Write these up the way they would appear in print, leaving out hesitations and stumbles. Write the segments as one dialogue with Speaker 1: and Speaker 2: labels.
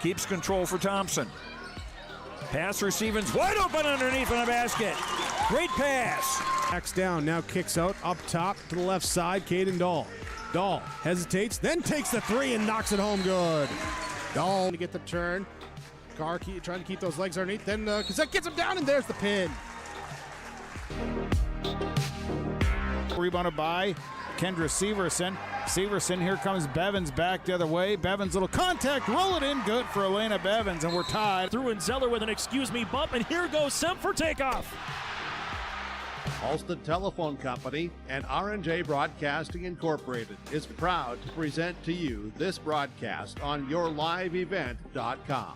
Speaker 1: keeps control for Thompson. Pass receiving's wide open underneath in the basket. Great pass.
Speaker 2: Backs down, now kicks out, up top to the left side, Caden Dahl. Dahl hesitates, then takes the three and knocks it home good. Dahl to get the turn. Carr trying to keep those legs underneath, then Cassette gets him down, and there's the pin.
Speaker 3: Rebounded by Kendra Severson. Severson, here comes Bevins back the other way. Bevins, little contact, roll it in, good for Elena Bevins, and we're tied.
Speaker 4: Through and Zeller with an excuse me bump, and here goes Sem for takeoff.
Speaker 5: Halsted Telephone Company and R&J Broadcasting Incorporated is proud to present to you this broadcast on yourliveevent.com.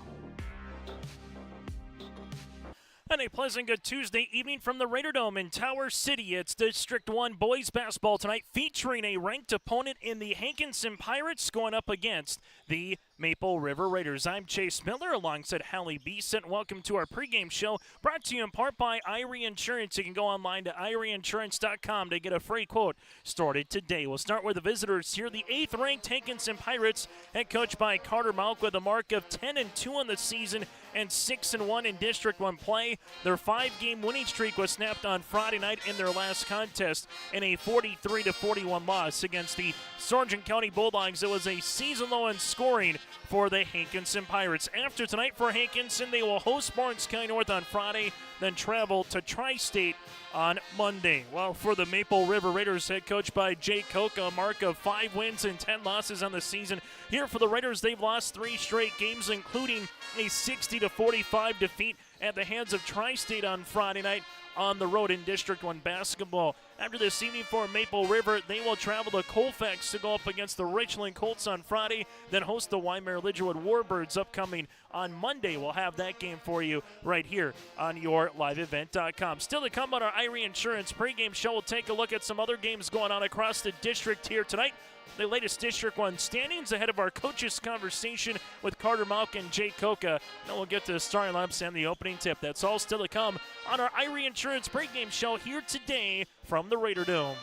Speaker 4: And a pleasant good Tuesday evening from the Raider Dome in Tower City. It's District 1 boys basketball tonight, featuring a ranked opponent in the Hankinson Pirates going up against the Maple River Raiders. I'm Chase Miller alongside Hallie Beeson. Welcome to our pregame show, brought to you in part by Irie Insurance. You can go online to IrieInsurance.com to get a free quote started today. We'll start with the visitors here. The 8th-ranked Hankinson Pirates, head coached by Carter Malk, with a mark of 10-2 on the season and 6-1 in District 1 play. Their 5-game winning streak was snapped on Friday night in their last contest in a 43-41 loss against the Sargent County Bulldogs. It was a season low in scoring for the Hankinson Pirates. After tonight for Hankinson, they will host Barnes County North on Friday, then travel to Tri-State on Monday. Well, for the Maple River Raiders, head coach by Jay Koch, a mark of 5 wins and 10 losses on the season. Here for the Raiders, they've lost 3 straight games, including a 60-45 defeat at the hands of Tri-State on Friday night on the road in District 1 basketball. After this evening for Maple River, they will travel to Colfax to go up against the Richland Colts on Friday, then host the Weimar-Lidgerwood Warbirds upcoming on Monday. We'll have that game for you right here on yourliveevent.com. Still to come on our Irie Insurance pregame show, we'll take a look at some other games going on across the district here tonight. The latest District 1 standings ahead of our coaches' conversation with Carter Malk and Jay Koka. Then we'll get to the starting lineups and the opening tip. That's all still to come on our Irie Insurance pregame show here today from the Raider Dome.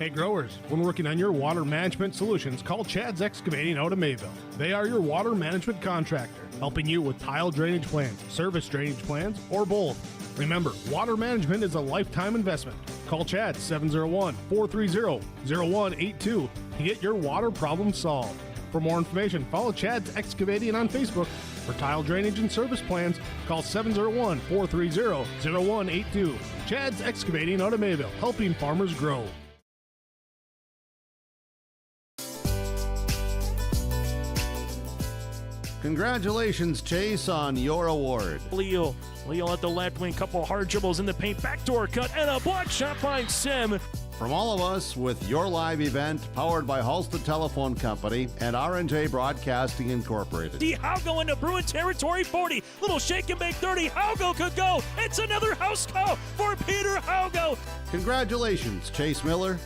Speaker 2: Hey growers, when working on your water management solutions, call Chad's Excavating out of Mayville. They are your water management contractor, helping you with tile drainage plans, service drainage plans, or both. Remember, water management is a lifetime investment. Call Chad 701-430-0182 to get your water problem solved. For more information, follow Chad's Excavating on Facebook. For tile drainage and service plans, call 701-430-0182. Chad's Excavating out of Mayville, helping farmers grow.
Speaker 5: Congratulations, Chase, on your award.
Speaker 4: Leo at the left wing, couple hard dribbles in the paint, backdoor cut, and a block shot by Sim.
Speaker 5: From all of us with Your Live Event, powered by Halsted Telephone Company and R&J Broadcasting Incorporated.
Speaker 4: The Haugo into Bruin territory, 40. Little shake and bake 30. Haugo could go. It's another house call for Peter Haugo.
Speaker 5: Congratulations, Chase Miller.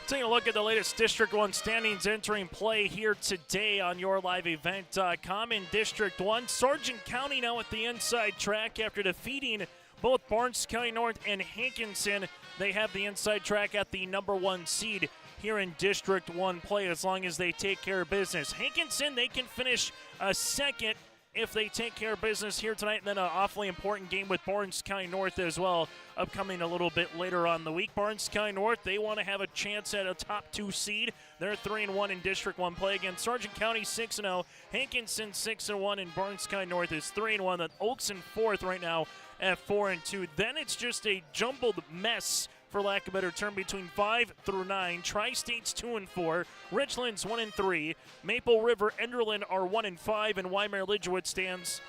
Speaker 4: Taking a look at the latest District 1 standings entering play here today on yourliveevent.com. In District 1, Sargent County now at the inside track after defeating both Barnes County North and Hankinson. They have the inside track at the number 1 seed here in District 1 play as long as they take care of business. Hankinson, they can finish second if they take care of business here tonight, and then an awfully important game with Barnes County North as well, upcoming a little bit later on the week. Barnes County North, they want to have a chance at a top 2 seed. They're 3-1 in District 1 play against Sargent County 6-0, Hankinson 6-1, and Barnes County North is 3-1. The Oaks in 4th right now at 4-2. Then it's just a jumbled mess, for lack of a better term, between 5 through 9. Tri-State's 2-4, Richland's 1-3, Maple River, Enderlin are 1-5, and Weimar-Lidgerwood stands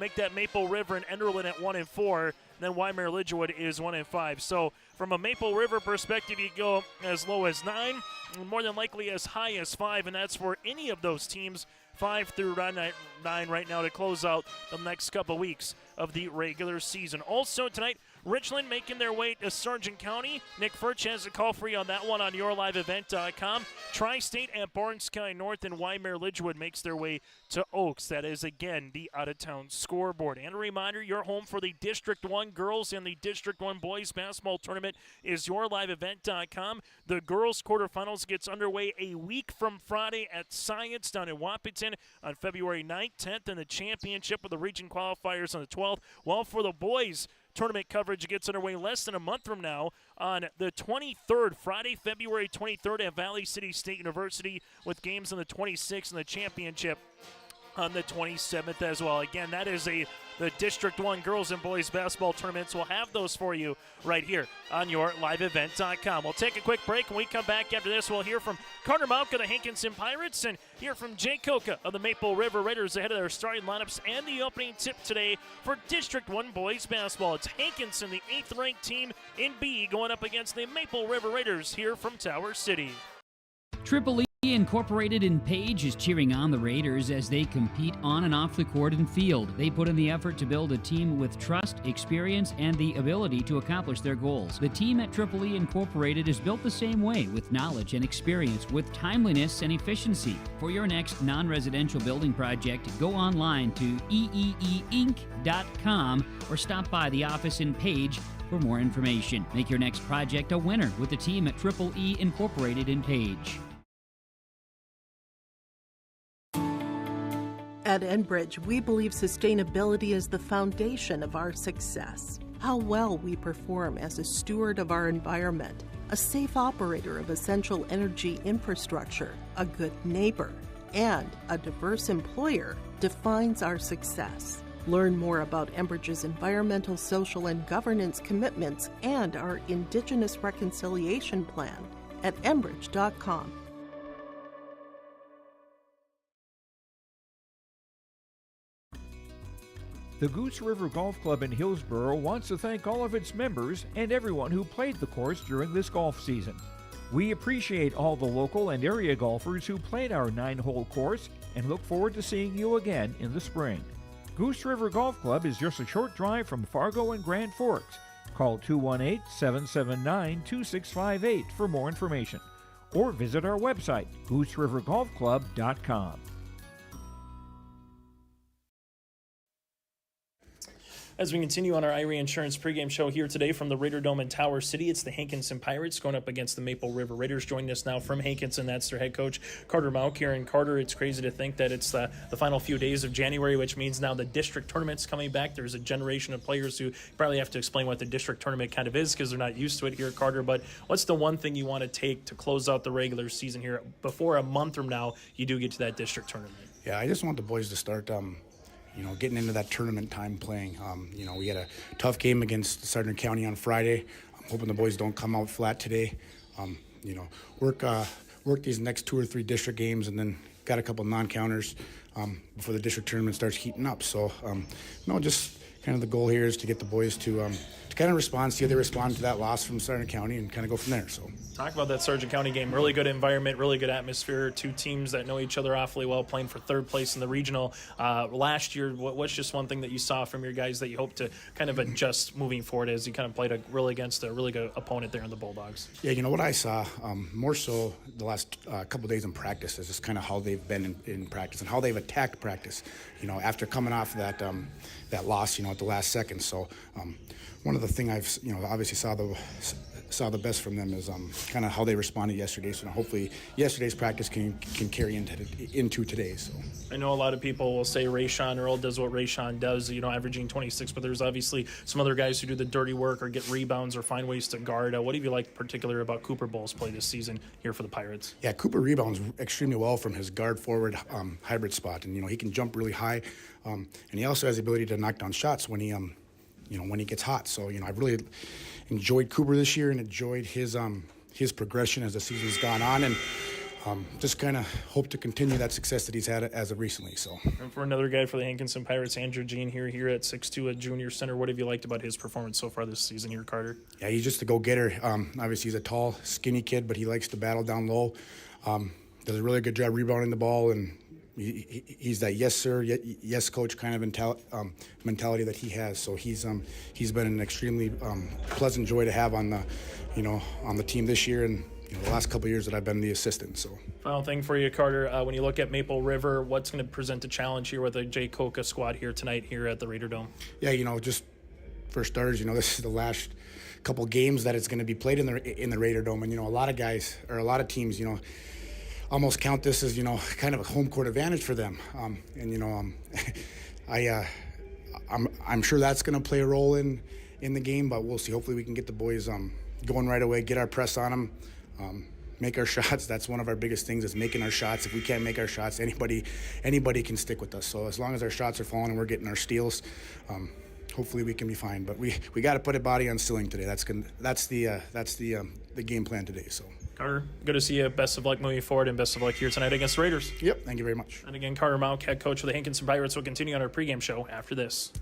Speaker 4: make that Maple River and Enderlin at 1-4. Then Weimar-Lidgerwood is 1-5. So from a Maple River perspective, you go as low as 9, and more than likely as high as 5, and that's for any of those teams. 5 through 9 right now to close out the next couple weeks of the regular season. Also tonight, Richland making their way to Sargent County. Nick Furch has a call for you on that one on yourliveevent.com. Tri-State at Barn Sky North and Wymere Lidgewood makes their way to Oaks. That is, again, the out-of-town scoreboard. And a reminder, your home for the District 1 girls and the District 1 boys basketball tournament is yourliveevent.com. The girls' quarterfinals gets underway a week from Friday at Science down in Wahpeton on February 9th, 10th, and the championship with the region qualifiers on the 12th. While for the boys, tournament coverage gets underway less than a month from now on the 23rd, Friday, February 23rd at Valley City State University, with games on the 26th and the championship on the 27th as well. Again, that is the District 1 girls and boys basketball tournaments. We'll have those for you right here on yourliveevent.com. We'll take a quick break. When we come back after this, we'll hear from Carter Mauck of the Hankinson Pirates and hear from Jay Coca of the Maple River Raiders ahead of their starting lineups and the opening tip today for District 1 boys basketball. It's Hankinson, the 8th-ranked team in B, going up against the Maple River Raiders here from Tower City.
Speaker 6: Triple E Incorporated in Page is cheering on the Raiders as they compete on and off the court and field. They put in the effort to build a team with trust, experience, and the ability to accomplish their goals. The team at Triple E Incorporated is built the same way, with knowledge and experience, with timeliness and efficiency. For your next non-residential building project, go online to eeeinc.com or stop by the office in Page for more information. Make your next project a winner with the team at Triple E Incorporated in Page.
Speaker 7: At Enbridge, we believe sustainability is the foundation of our success. How well we perform as a steward of our environment, a safe operator of essential energy infrastructure, a good neighbor, and a diverse employer defines our success. Learn more about Enbridge's environmental, social, and governance commitments and our Indigenous Reconciliation Plan at enbridge.com.
Speaker 1: The Goose River Golf Club in Hillsborough wants to thank all of its members and everyone who played the course during this golf season. We appreciate all the local and area golfers who played our 9-hole course and look forward to seeing you again in the spring. Goose River Golf Club is just a short drive from Fargo and Grand Forks. Call 218-779-2658 for more information or visit our website, gooserivergolfclub.com.
Speaker 4: As we continue on our Irie Insurance pregame show here today from the Raider Dome in Tower City, it's the Hankinson Pirates going up against the Maple River Raiders. Joining us now from Hankinson, that's their head coach, Carter Mauck here. And Carter, it's crazy to think that it's the final few days of January, which means now the district tournament's coming back. There's a generation of players who probably have to explain what the district tournament kind of is because they're not used to it here, Carter. But what's the one thing you want to take to close out the regular season here before a month from now you do get to that district tournament?
Speaker 8: Yeah, I just want the boys to start getting into that tournament time playing. We had a tough game against Sargent County on Friday. I'm hoping the boys don't come out flat today. Work these next 2 or 3 district games and then got a couple non-counters before the district tournament starts heating up. So, just kind of the goal here is to get the boys to kind of respond, see how they respond to that loss from Sargent County and kind of go from there. So
Speaker 4: talk about that Sargent County game. Really good environment, really good atmosphere. 2 teams that know each other awfully well, playing for 3rd place in the regional. Last year, what's just one thing that you saw from your guys that you hope to kind of adjust moving forward as you kind of played against a really good opponent there in the Bulldogs?
Speaker 8: Yeah, what I saw more so the last couple days in practice is just kind of how they've been in practice and how they've attacked practice, after coming off that loss, at the last second. So one of the things I've, obviously saw the best from them is kind of how they responded yesterday. So hopefully yesterday's practice can carry into today. So
Speaker 4: I know a lot of people will say Rayshawn Earl does what Rayshawn does, averaging 26, but there's obviously some other guys who do the dirty work or get rebounds or find ways to guard. What have you liked particular about Cooper Bull's play this season here for the Pirates?
Speaker 8: Yeah, Cooper rebounds extremely well from his guard forward hybrid spot, and he can jump really high, and he also has the ability to knock down shots when he when he gets hot. So, I've really enjoyed Cooper this year and enjoyed his progression as the season's gone on, and just kind of hope to continue that success that he's had as of recently. So,
Speaker 4: and for another guy for the Hankinson Pirates, Andrew Jean here at 6'2", a junior center. What have you liked about his performance so far this season here, Carter?
Speaker 8: Yeah, he's just a go-getter. Obviously, he's a tall, skinny kid, but he likes to battle down low. Does a really good job rebounding the ball and, he's that yes sir, yes coach kind of mentality that he has. So he's been an extremely pleasant joy to have on the team this year and the last couple of years that I've been the assistant. So
Speaker 4: final thing for you, Carter, when you look at Maple River, what's going to present a challenge here with the Jay Koka squad here tonight here at the Raider Dome?
Speaker 8: Yeah, just for starters, this is the last couple games that it's going to be played in the Raider Dome, and a lot of guys or a lot of teams, almost count this as kind of a home court advantage for them, I'm sure that's going to play a role in the game, but we'll see. Hopefully we can get the boys going right away, get our press on them. Make our shots. That's one of our biggest things, is making our shots. If we can't make our shots, anybody can stick with us. So as long as our shots are falling and we're getting our steals, hopefully we can be fine. But we got to put a body on Stilling today. That's the game plan today. So
Speaker 4: Carter, good to see you. Best of luck moving forward, and best of luck here tonight against the Raiders.
Speaker 8: Yep, thank you very much.
Speaker 4: And again, Carter Mauck, head coach for the Hankinson Pirates, will continue on our pregame show after this.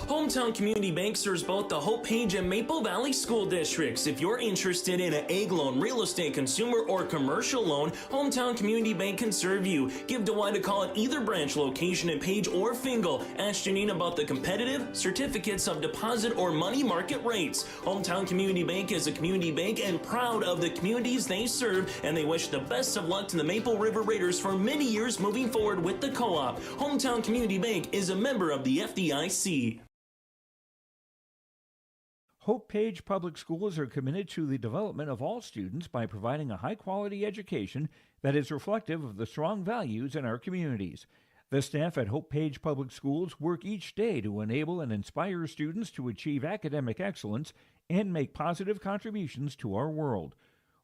Speaker 9: Hometown Community Bank serves both the Hope Page and Maple Valley school districts. If you're interested in an egg loan, real estate, consumer, or commercial loan, Hometown Community Bank can serve you. Give DeWine a call at either branch location in Page or Fingal. Ask Janine about the competitive certificates of deposit or money market rates. Hometown Community Bank is a community bank and proud of the communities they serve, and they wish the best of luck to the Maple River Raiders for many years moving forward with the co-op. Hometown Community Bank is a member of the FDIC.
Speaker 1: Hope Page Public Schools are committed to the development of all students by providing a high-quality education that is reflective of the strong values in our communities. The staff at Hope Page Public Schools work each day to enable and inspire students to achieve academic excellence and make positive contributions to our world.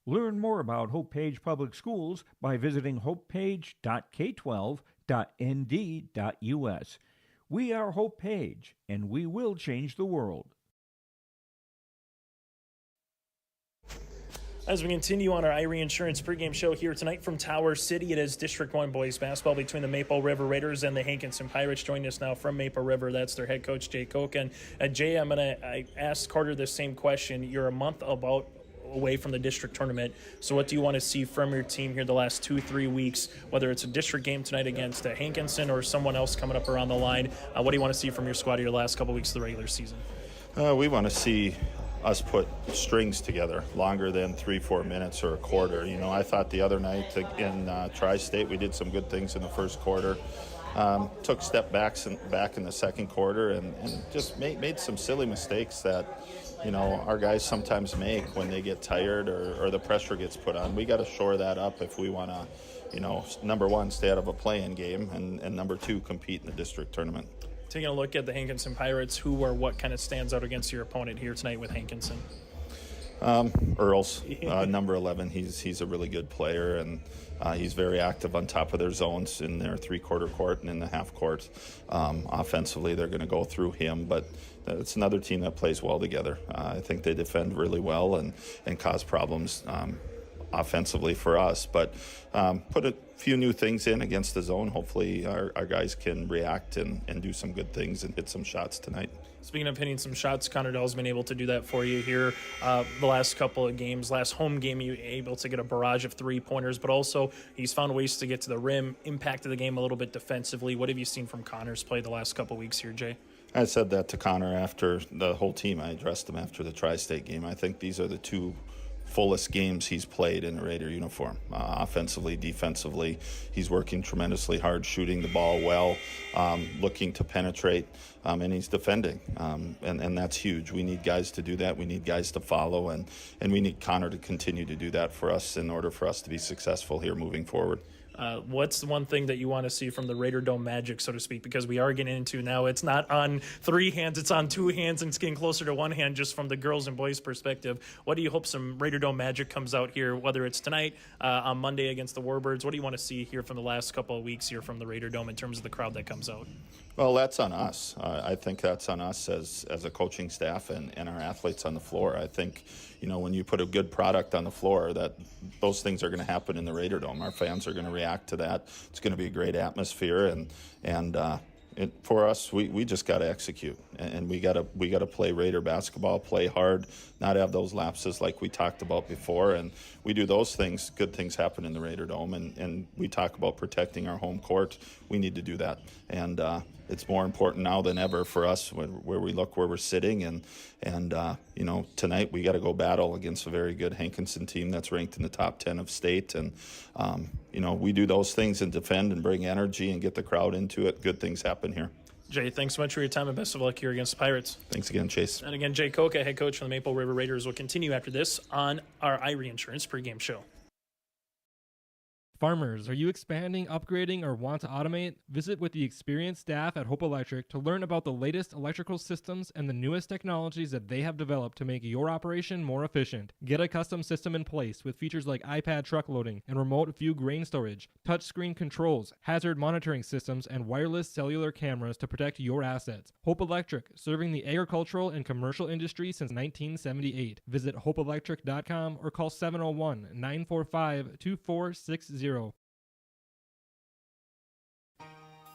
Speaker 1: Learn more about Hope Page Public Schools by visiting hopepage.k12.nd.us. We are Hope Page, and we will change the world.
Speaker 4: As we continue on our Irie Insurance pregame show here tonight from Tower City, it is District 1 boys basketball between the Maple River Raiders and the Hankinson Pirates. Joining us now from Maple River, that's their head coach, Jay Koka. And Jay, I asked Carter the same question. You're a month away from the district tournament, so what do you want to see from your team here the last 2-3 weeks, whether it's a district game tonight against Hankinson or someone else coming up around the line? What do you want to see from your squad your last couple weeks of the regular season?
Speaker 10: We want to see us put strings together longer than 3-4 minutes or a quarter. I thought the other night in Tri-State we did some good things in the first quarter. Took step backs back in the second quarter and just made some silly mistakes that our guys sometimes make when they get tired or the pressure gets put on. We got to shore that up if we want to, number one, stay out of a play-in game, and number two, compete in the district tournament.
Speaker 4: Taking a look at the Hankinson Pirates, who or what kind of stands out against your opponent here tonight with Hankinson?
Speaker 10: Earls, number 11. He's a really good player, and he's very active on top of their zones in their three-quarter court and in the half court. Offensively, they're going to go through him, but it's another team that plays well together. I think they defend really well and cause problems offensively for us, but put a few new things in against the zone. Hopefully our guys can react and do some good things and hit some shots tonight.
Speaker 4: Speaking of hitting some shots, Connor Dell's been able to do that for you here the last couple of games. Last home game, you were able to get a barrage of three-pointers, but also he's found ways to get to the rim, impacted the game a little bit defensively. What have you seen from Connor's play the last couple of weeks here, Jay?
Speaker 10: I said that to Connor after the whole team. I addressed him after the Tri-State game. I think these are the two fullest games he's played in a Raider uniform. Offensively, defensively, he's working tremendously hard, shooting the ball well, looking to penetrate, and he's defending, and that's huge. We need guys to do that. We need guys to follow, and we need Connor to continue to do that for us in order for us to be successful here moving forward.
Speaker 4: What's the one thing that you want to see from the Raider Dome magic, so to speak? Because we are getting into now, it's not on three hands, it's on two hands, and it's getting closer to one hand just from the girls' and boys' perspective. What do you hope some Raider Dome magic comes out here, whether it's tonight, on Monday against the Warbirds? What do you want to see here from the last couple of weeks here from the Raider Dome in terms of the crowd that comes out?
Speaker 10: Well, that's on us. I think that's on us as a coaching staff and our athletes on the floor. I think, when you put a good product on the floor, that those things are going to happen in the Raider Dome. Our fans are going to react to that. It's going to be a great atmosphere, and for us, we just got to execute, and we got to play Raider basketball, play hard, not have those lapses like we talked about before. And we do those things, good things happen in the Raider Dome. And we talk about protecting our home court. We need to do that, and it's more important now than ever for us where we look where we're sitting. And tonight we got to go battle against a very good Hankinson team that's ranked in the top 10 of state. And we do those things and defend and bring energy and get the crowd into it. Good things happen here.
Speaker 4: Jay, thanks so much for your time and best of luck here against the Pirates.
Speaker 10: Thanks again, Chase.
Speaker 4: And again, Jay Koka, head coach for the Maple River Raiders, will continue after this on our Irie Insurance pregame show.
Speaker 11: Farmers, are you expanding, upgrading, or want to automate? Visit with the experienced staff at Hope Electric to learn about the latest electrical systems and the newest technologies that they have developed to make your operation more efficient. Get a custom system in place with features like iPad truck loading and remote view grain storage, touchscreen controls, hazard monitoring systems, and wireless cellular cameras to protect your assets. Hope Electric, serving the agricultural and commercial industry since 1978. Visit hopeelectric.com or call 701-945-2460.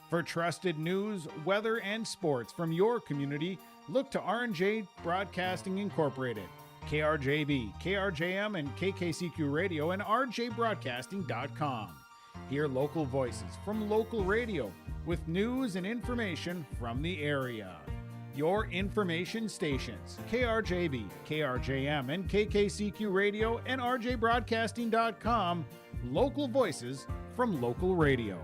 Speaker 3: For trusted news, weather, and sports from your community, look to R&J Broadcasting Incorporated, KRJB, KRJM, and KKCQ Radio, and rjbroadcasting.com. Hear local voices from local radio with news and information from the area. Your information stations, KRJB, KRJM, and KKCQ Radio, and rjbroadcasting.com. Local voices from local radio.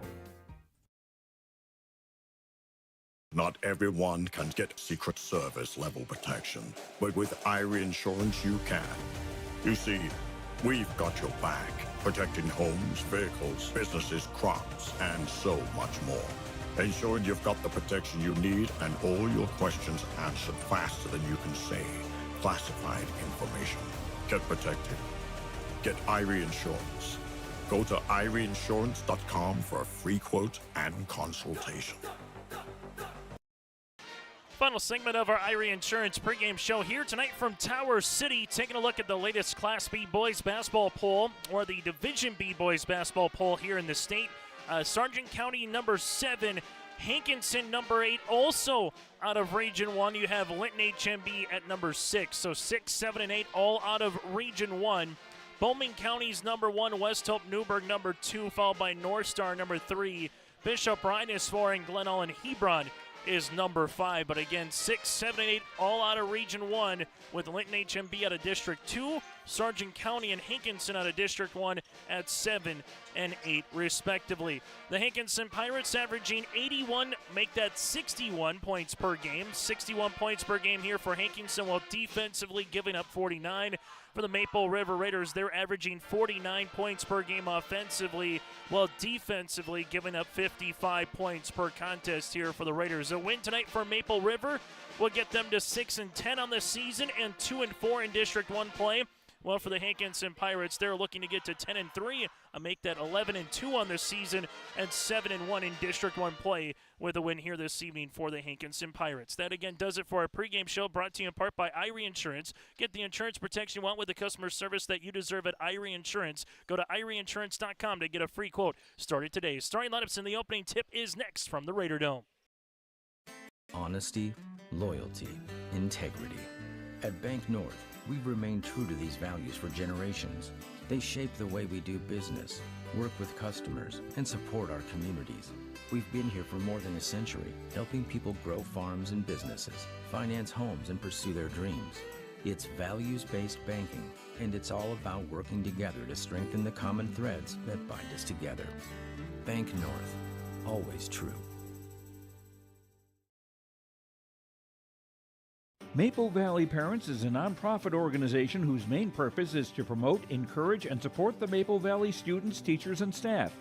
Speaker 12: Not everyone can get Secret Service level protection, but with Irie Insurance you can. You see, we've got your back, protecting homes, vehicles, businesses, crops, and so much more. Ensuring you've got the protection you need and all your questions answered faster than you can say classified information. Get protected. Get Irie Insurance. Go to IrieInsurance.com for a free quote and consultation.
Speaker 4: Final segment of our Irie Insurance pregame show here tonight from Tower City, taking a look at the latest Class B boys basketball poll, or the Division B boys basketball poll here in the state. Sargent County number 7, Hankinson number 8, also out of Region 1. You have Linton HMB at number 6, so 6, 7, and 8 all out of Region 1. Bowman County's number 1, West Hope Newburgh number 2, followed by North Star number 3. Bishop Ryan is 4, and Glenelg and Hebron is number 5. But again, 6, 7, and 8 all out of Region 1, with Linton HMB out of District 2, Sargent County and Hankinson out of District 1 at 7 and 8 respectively. The Hankinson Pirates averaging 81, make that 61 points per game. 61 points per game here for Hankinson, while defensively giving up 49. For the Maple River Raiders, they're averaging 49 points per game offensively, while defensively giving up 55 points per contest here for the Raiders. A win tonight for Maple River will get them to 6-10 on the season and 2-4 in District 1 play. Well, for the Hankinson Pirates, they're looking to get to 10-3 and make that 11-2 on the season and 7-1 in District 1 play with a win here this evening for the Hankinson Pirates. That again does it for our pregame show, brought to you in part by Irie Insurance. Get the insurance protection you want with the customer service that you deserve at Irie Insurance. Go to IrieInsurance.com to get a free quote. Started today. Starting lineups in the opening tip is next from the Raider Dome.
Speaker 13: Honesty, loyalty, integrity. At Bank North, we've remained true to these values for generations. They shape the way we do business, work with customers, and support our communities. We've been here for more than a century, helping people grow farms and businesses, finance homes, and pursue their dreams. It's values-based banking, and it's all about working together to strengthen the common threads that bind us together. Bank North, always true.
Speaker 1: Maple Valley Parents is a nonprofit organization whose main purpose is to promote, encourage, and support the Maple Valley students, teachers, and staff.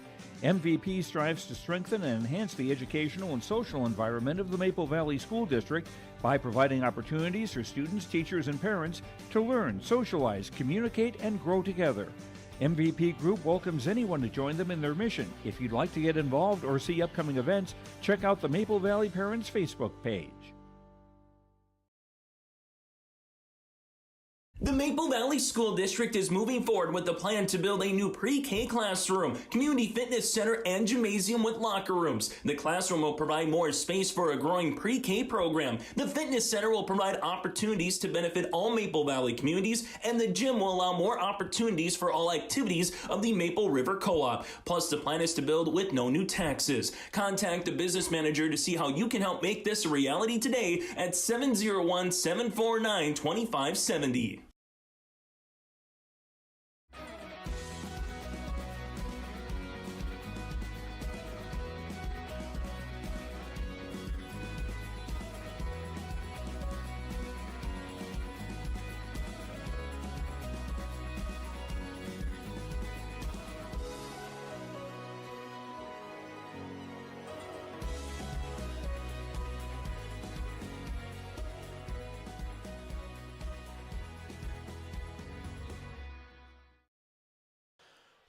Speaker 1: MVP strives to strengthen and enhance the educational and social environment of the Maple Valley School District by providing opportunities for students, teachers, and parents to learn, socialize, communicate, and grow together. MVP Group welcomes anyone to join them in their mission. If you'd like to get involved or see upcoming events, check out the Maple Valley Parents Facebook page.
Speaker 9: The Maple Maple Valley School District is moving forward with the plan to build a new pre-K classroom, community fitness center, and gymnasium with locker rooms. The classroom will provide more space for a growing pre-K program. The fitness center will provide opportunities to benefit all Maple Valley communities, and the gym will allow more opportunities for all activities of the Maple River Co-op. Plus, the plan is to build with no new taxes. Contact the business manager to see how you can help make this a reality today at 701-749-2570.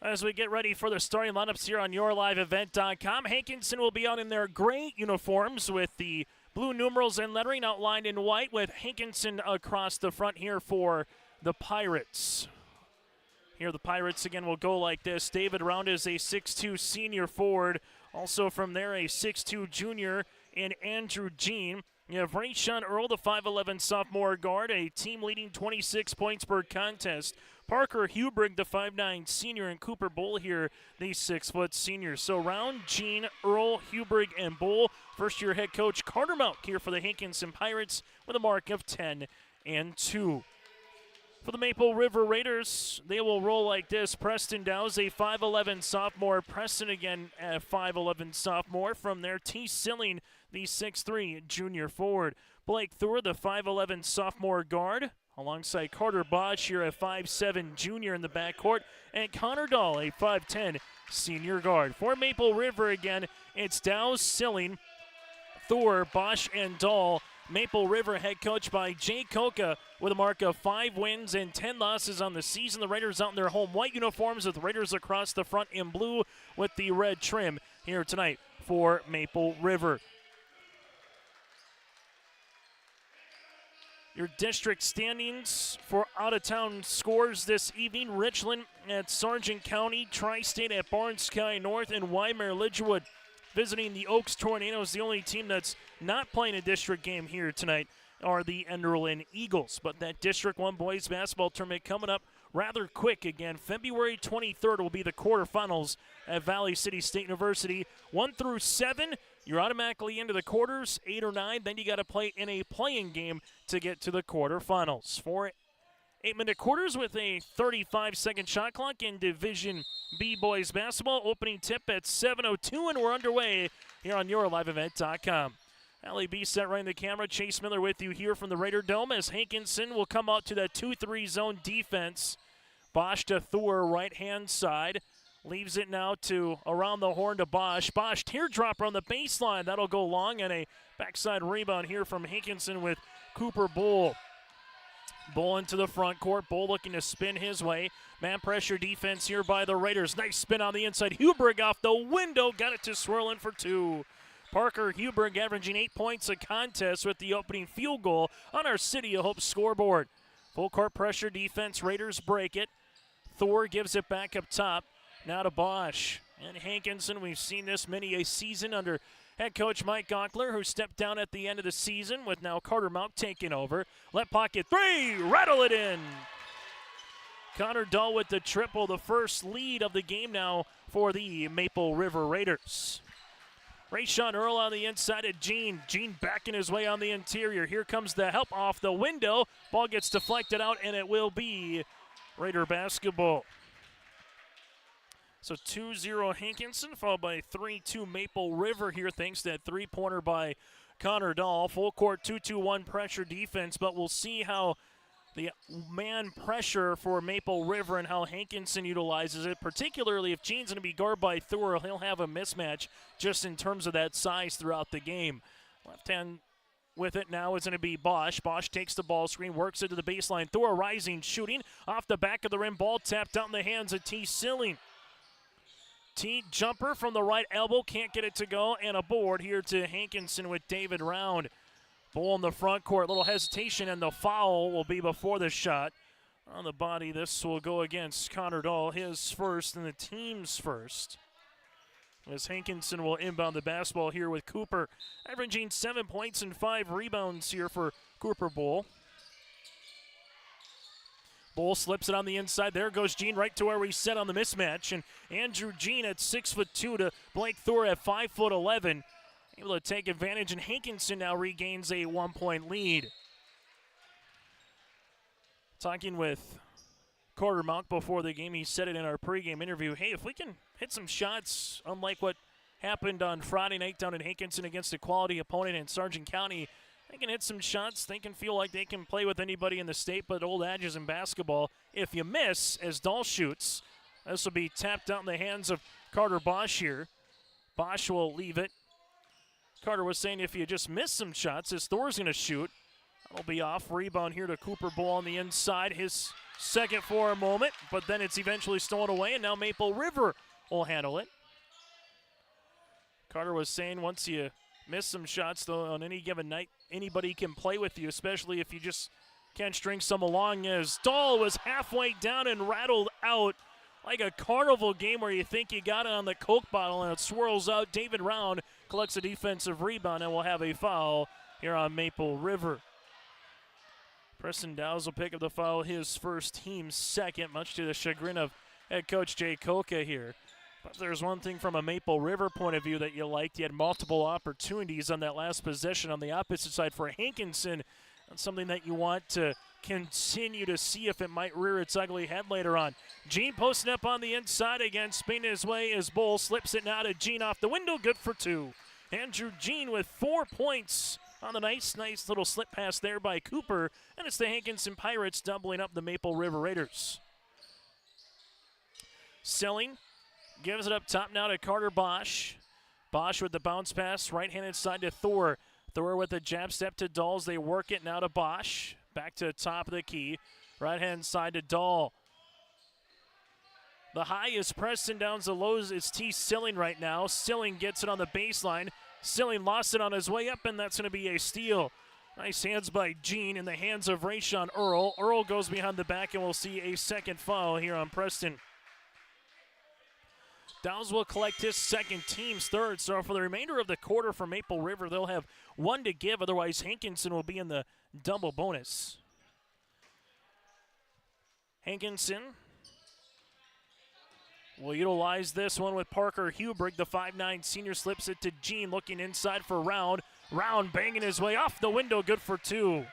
Speaker 4: As we get ready for the starting lineups here on YourLiveEvent.com, Hankinson will be out in their gray uniforms with the blue numerals and lettering outlined in white, with Hankinson across the front here for the Pirates. Here the Pirates again will go like this. David Round is a 6'2 senior forward. Also from there, a 6'2 junior in Andrew Jean. You have Rayshawn Earl, the 5'11 sophomore guard, a team-leading 26 points per contest. Parker Hubrig, the 5'9 senior, and Cooper Bull here, the 6' senior. So Round, Jean, Earl, Hubrig, and Bull. First-year head coach Carter Mount here for the Hankinson Pirates with a mark of 10-2. For the Maple River Raiders, they will roll like this. Preston Dow's a 5'11 sophomore. Preston again a 5'11 sophomore. From there, T. Silling, the 6'3 junior forward. Blake Thor, the 5'11 sophomore guard, alongside Carter Bosch here, a 5'7 junior in the backcourt, and Connor Dahl, a 5'10 senior guard. For Maple River again, it's Dow, Silling, Thor, Bosch, and Dahl. Maple River head coach by Jay Koka with a mark of 5 wins and 10 losses on the season. The Raiders out in their home white uniforms with Raiders across the front in blue with the red trim here tonight for Maple River. Your district standings for out-of-town scores this evening. Richland at Sargent County, Tri-State at Barnes Sky North, and Weimar Lidgerwood visiting the Oaks Tornadoes. The only team that's not playing a district game here tonight are the Enderlin Eagles. But that District 1 boys basketball tournament coming up rather quick again. February 23rd will be the quarterfinals at Valley City State University. 1 through 7, you're automatically into the quarters. 8 or 9, then you got to play in a playing game to get to the quarterfinals. 4 8-minute quarters with a 35-second shot clock in Division B boys basketball. Opening tip at 7:02, and we're underway here on YourLiveEvent.com. Allie B set right in the camera. Chase Miller with you here from the Raider Dome as Hankinson will come out to that 2-3 zone defense. Bosch to Thor, right-hand side. Leaves it now to around the horn to Bosch. Bosch teardropper on the baseline. That'll go long, and a backside rebound here from Hankinson with Cooper Bull. Bull into the front court. Bull looking to spin his way. Man pressure defense here by the Raiders. Nice spin on the inside. Hubrig off the window. Got it to swirl in for 2. Parker Hubrig averaging 8 points a contest with the opening field goal on our City of Hope scoreboard. Full court pressure defense. Raiders break it. Thor gives it back up top. Now to Bosch. And Hankinson, we've seen this many a season under head coach Mike Gonkler, who stepped down at the end of the season with now Carter Mount taking over. Left pocket 3, rattle it in. Connor Dahl with the triple, the first lead of the game now for the Maple River Raiders. Rayshawn Earl on the inside of Jean. Jean backing his way on the interior. Here comes the help off the window. Ball gets deflected out, and it will be Raider basketball. So 2-0 Hankinson, followed by 3-2 Maple River here, thanks to that three-pointer by Connor Dahl. Full court 2-2-1 pressure defense, but we'll see how the man pressure for Maple River and how Hankinson utilizes it, particularly if Gene's going to be guarded by Thor, he'll have a mismatch just in terms of that size throughout the game. Left hand with it now is going to be Bosch. Bosch takes the ball screen, works it to the baseline. Thor rising, shooting off the back of the rim. Ball tapped out in the hands of T. Silling. T jumper from the right elbow, can't get it to go, and a board here to Hankinson with David Round. Bull in the front court, little hesitation, and the foul will be before the shot. on the body. This will go against Connor Dahl, his first and the team's first. As Hankinson will inbound the basketball here with Cooper, averaging 7 points and 5 rebounds here for Cooper Bull. Bull slips it on the inside. There goes Jean right to where we set on the mismatch. And Andrew Jean at 6'2" to Blake Thor at 5'11", able to take advantage. And Hankinson now regains a 1-point lead. Talking with Carter Monk before the game, he said it in our pregame interview, hey, if we can hit some shots unlike what happened on Friday night down in Hankinson against a quality opponent in Sargent County, they can hit some shots. They can feel like they can play with anybody in the state, but old adage in basketball, if you miss, as Dahl shoots, this will be tapped out in the hands of Carter Bosch here. Bosch will leave it. Carter was saying if you just miss some shots, as Thor's going to shoot, that'll be off. Rebound here to Cooper Bull on the inside. His second for a moment, but then it's eventually stolen away, and now Maple River will handle it. Carter was saying once you miss some shots, though, on any given night, anybody can play with you, especially if you just can't string some along, as Dahl was halfway down and rattled out like a carnival game where you think you got it on the Coke bottle and it swirls out. David Round collects a defensive rebound and will have a foul here on Maple River. Preston Dowes will pick up the foul, his first, team second, much to the chagrin of head coach Jay Koka here. But there's one thing from a Maple River point of view that you liked. You had multiple opportunities on that last possession on the opposite side for Hankinson. That's something that you want to continue to see if it might rear its ugly head later on. Jean posting up on the inside again, spinning his way as Bull slips it now to Jean off the window, good for 2. Andrew Jean with 4 points on the nice little slip pass there by Cooper, and it's the Hankinson Pirates doubling up the Maple River Raiders. Selling gives it up top now to Carter Bosch. Bosch with the bounce pass, right-handed side to Thor. Thor with a jab step to Dahl as they work it now to Bosch. Back to the top of the key. Right-hand side to Dahl. The high is Preston, downs the lows. It's T. Silling right now. Silling gets it on the baseline. Silling lost it on his way up, and that's going to be a steal. Nice hands by Jean in the hands of Rayshawn Earl. Earl goes behind the back, and we'll see a second foul here on Preston. Downs will collect his second, team's third. So for the remainder of the quarter for Maple River, they'll have one to give. Otherwise, Hankinson will be in the double bonus. Hankinson will utilize this one with Parker Hubrig. The 5'9" senior slips it to Jean, looking inside for Round. Round banging his way off the window, good for 2.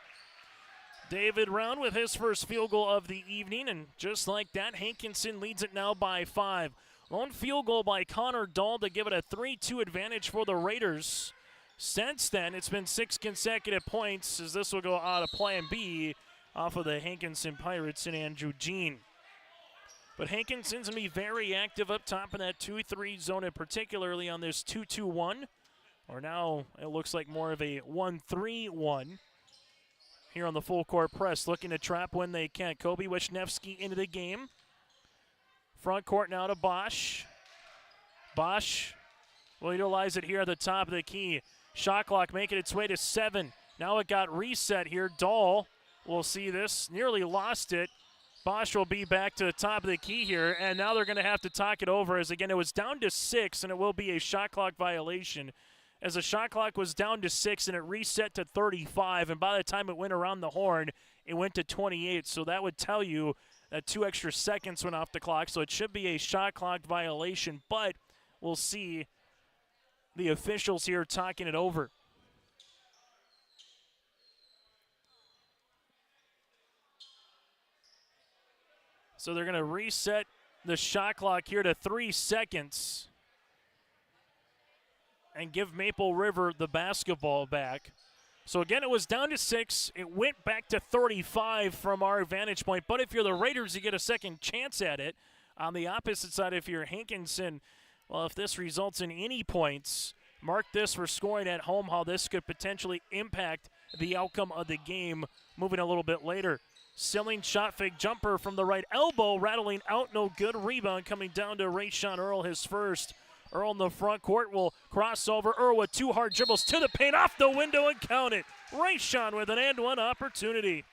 Speaker 4: David Round with his first field goal of the evening, and just like that, Hankinson leads it now by 5. Lone field goal by Connor Dahl to give it a 3-2 advantage for the Raiders. Since then, it's been 6 consecutive points, as this will go out of Plan B off of the Hankinson Pirates and Andrew Jean. But Hankinson's going to be very active up top in that 2-3 zone, and particularly on this 2-2-1. Or now it looks like more of a 1-3-1. Here on the full court press, looking to trap when they can. Kobe Wisniewski into the game. Front court now to Bosch. Bosch will utilize it here at the top of the key. Shot clock making its way to 7. Now it got reset here. Dahl will see this, nearly lost it. Bosch will be back to the top of the key here, and now they're going to have to talk it over, as again it was down to 6, and it will be a shot clock violation, as the shot clock was down to 6 and it reset to 35, and by the time it went around the horn, it went to 28. So that would tell you that 2 extra seconds went off the clock, so it should be a shot clock violation, but we'll see the officials here talking it over. So they're going to reset the shot clock here to 3 seconds and give Maple River the basketball back. So again, it was down to 6. It went back to 35 from our vantage point. But if you're the Raiders, you get a second chance at it. On the opposite side, if you're Hankinson, well, if this results in any points, mark this for scoring at home, how this could potentially impact the outcome of the game moving a little bit later. Silling shot fake jumper from the right elbow, rattling out, no good. Rebound coming down to Rayshawn Earl, his first. Earl in the front court will cross over. Earl with 2 hard dribbles to the paint, off the window and count it. Rayshawn with an and one opportunity.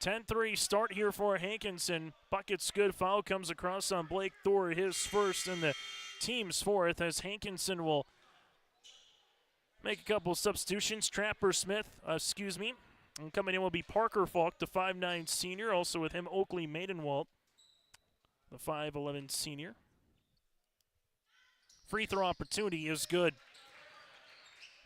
Speaker 4: 10-3 start here for Hankinson. Bucket's good. Foul comes across on Blake Thor, his first and the team's fourth, as Hankinson will make a couple substitutions. Trapper Smith, and coming in will be Parker Falk, the 5'9 senior. Also with him, Oakley Maidenwalt, the 5'11 senior. Free throw opportunity is good.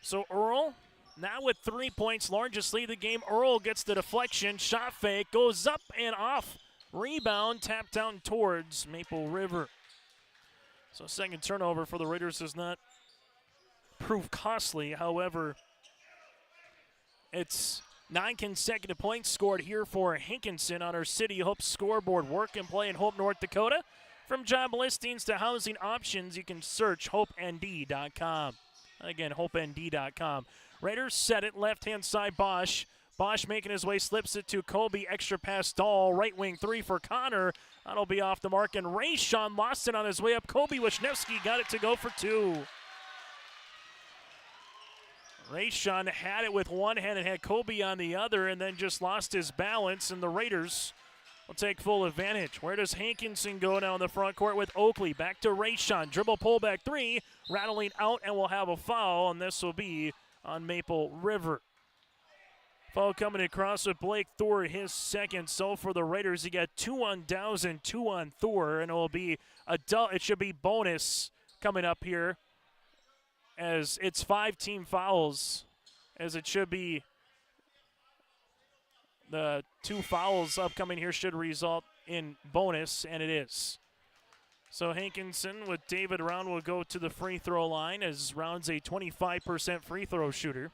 Speaker 4: So Earl, now with 3 points, largest lead of the game. Earl gets the deflection, shot fake, goes up and off. Rebound, tapped down towards Maple River. So second turnover for the Raiders does not prove costly. However, it's 9 consecutive points scored here for Hankinson on our City Hope scoreboard. Work and play in Hope, North Dakota. From job listings to housing options, you can search hopend.com. Again, hopend.com. Raiders set it, left-hand side, Bosch. Bosch making his way, slips it to Kobe, extra pass, Dahl, right wing three for Connor. That'll be off the mark, and Rayshawn lost it on his way up. Kobe Wisniewski got it to go for two. Rayshawn had it with one hand and had Kobe on the other, and then just lost his balance, and the Raiders will take full advantage. Where does Hankinson go now in the front court with Oakley? Back to Rayshawn, dribble pullback three, rattling out, and we'll have a foul, and this will be on Maple River. Foul coming across with Blake Thor, his second. So for the Raiders, he got 2 on Downs and 2 on Thor, and it should be bonus coming up here, as it's 5 team fouls, as it should be. The 2 fouls upcoming here should result in bonus, and it is. So Hankinson with David Round will go to the free throw line, as Round's a 25% free throw shooter.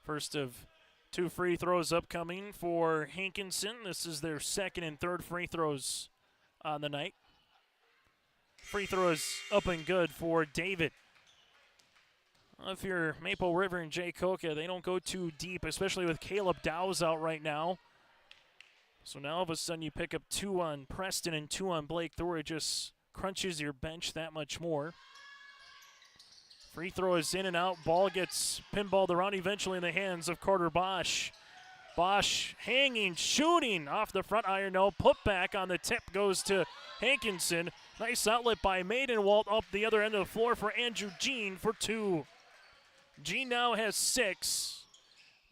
Speaker 4: First of 2 free throws upcoming for Hankinson. This is their second and third free throws on the night. Free throws up and good for David. If you're Maple River and Jay Coca, they don't go too deep, especially with Caleb Dow's out right now. So now all of a sudden you pick up 2 on Preston and 2 on Blake Thor. It just crunches your bench that much more. Free throw is in and out. Ball gets pinballed around, eventually in the hands of Carter Bosch. Bosch hanging, shooting off the front iron. No, put back on the tip goes to Hankinson. Nice outlet by Maidenwalt up the other end of the floor for Andrew Jean for 2. Jean now has 6.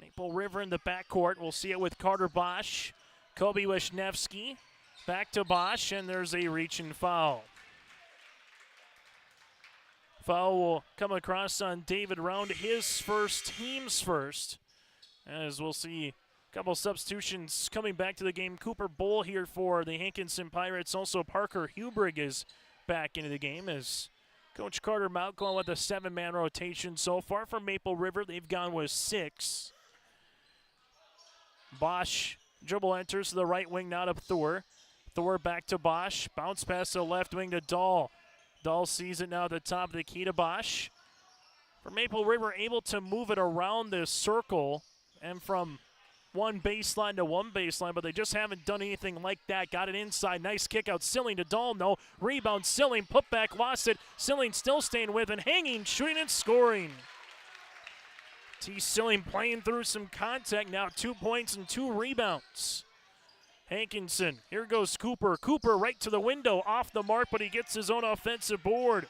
Speaker 4: Maple River in the backcourt. We'll see it with Carter Bosch. Kobe Wisniewski back to Bosch, and there's a reach and foul. Foul will come across on David Round, his first, team's first. As we'll see a couple substitutions coming back to the game. Cooper Bull here for the Hankinson Pirates. Also Parker Hubrig is back into the game, as Coach Carter Mount going with a 7-man rotation so far. For Maple River, they've gone with 6. Bosch dribble enters to the right wing, now to Thor. Thor back to Bosch. Bounce pass to the left wing to Dahl. Dahl sees it now at the top of the key to Bosch. For Maple River, able to move it around this circle and from one baseline to one baseline, but they just haven't done anything like that. Got it inside. Nice kick out. Silling to Dahl. No. Rebound. Silling. Put back. Lost it. Silling still staying with and hanging, shooting and scoring. T. Silling playing through some contact now. 2 points and 2 rebounds. Hankinson. Here goes Cooper. Cooper right to the window. Off the mark, but he gets his own offensive board.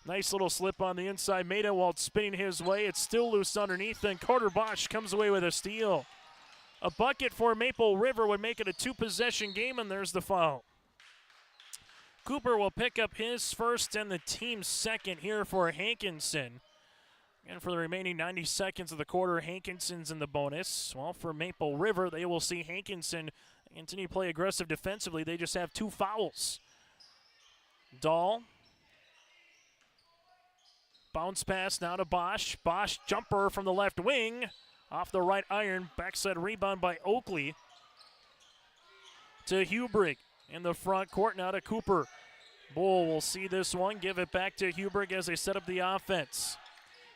Speaker 4: Nice little slip on the inside. Maidenwalt spinning his way. It's still loose underneath, and Carter Bosch comes away with a steal. A bucket for Maple River would make it a 2-possession game, and there's the foul. Cooper will pick up his first and the team's second here for Hankinson. And for the remaining 90 seconds of the quarter, Hankinson's in the bonus. Well, for Maple River, they will see Hankinson continue to play aggressive defensively. They just have 2 fouls. Dahl. Bounce pass now to Bosch. Bosch jumper from the left wing. Off the right iron. Backside rebound by Oakley. To Hubrig. In the front court now to Cooper. Bull will see this one. Give it back to Hubrig as they set up the offense.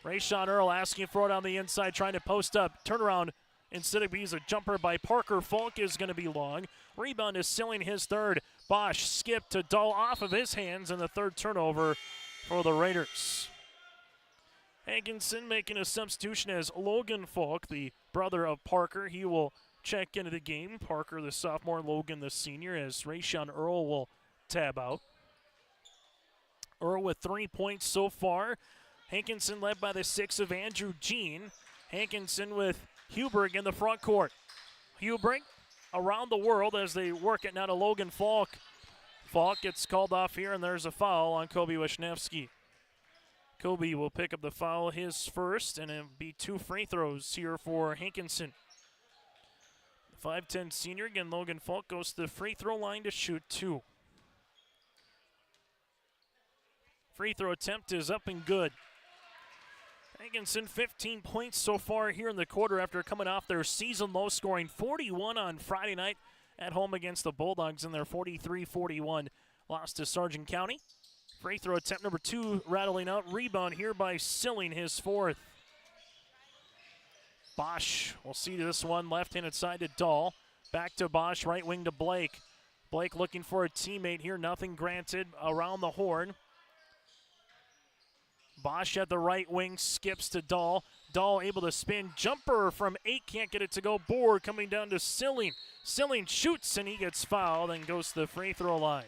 Speaker 4: Rayshawn Earl asking for it on the inside, trying to post up. Turnaround instead of being a jumper by Parker Falk is going to be long. Rebound is Silling, his third. Bosch skipped to Dahl off of his hands, and the third turnover for the Raiders. Hankinson making a substitution as Logan Falk, the brother of Parker. He will check into the game. Parker, the sophomore, Logan, the senior, as Rayshawn Earl will tab out. Earl with 3 points so far. Hankinson led by the 6 of Andrew Jean. Hankinson with Huberg in the front court. Huberg around the world as they work it now to Logan Falk. Falk gets called off here, and there's a foul on Kobe Wisniewski. Kobe will pick up the foul, his first, and it'll be 2 free throws here for Hankinson. The 5'10 senior, again, Logan Falk goes to the free throw line to shoot 2. Free throw attempt is up and good. Hankinson 15 points so far here in the quarter after coming off their season low, scoring 41 on Friday night at home against the Bulldogs in their 43-41 loss to Sargent County. Free throw attempt number 2 rattling out. Rebound here by Silling, his 4th. Bosch will see this one left-handed side to Dahl. Back to Bosch, right wing to Blake. Blake looking for a teammate here. Nothing granted around the horn. Bosch at the right wing, skips to Dahl. Dahl able to spin. Jumper from 8, can't get it to go. Board coming down to Silling. Silling shoots and he gets fouled and goes to the free throw line.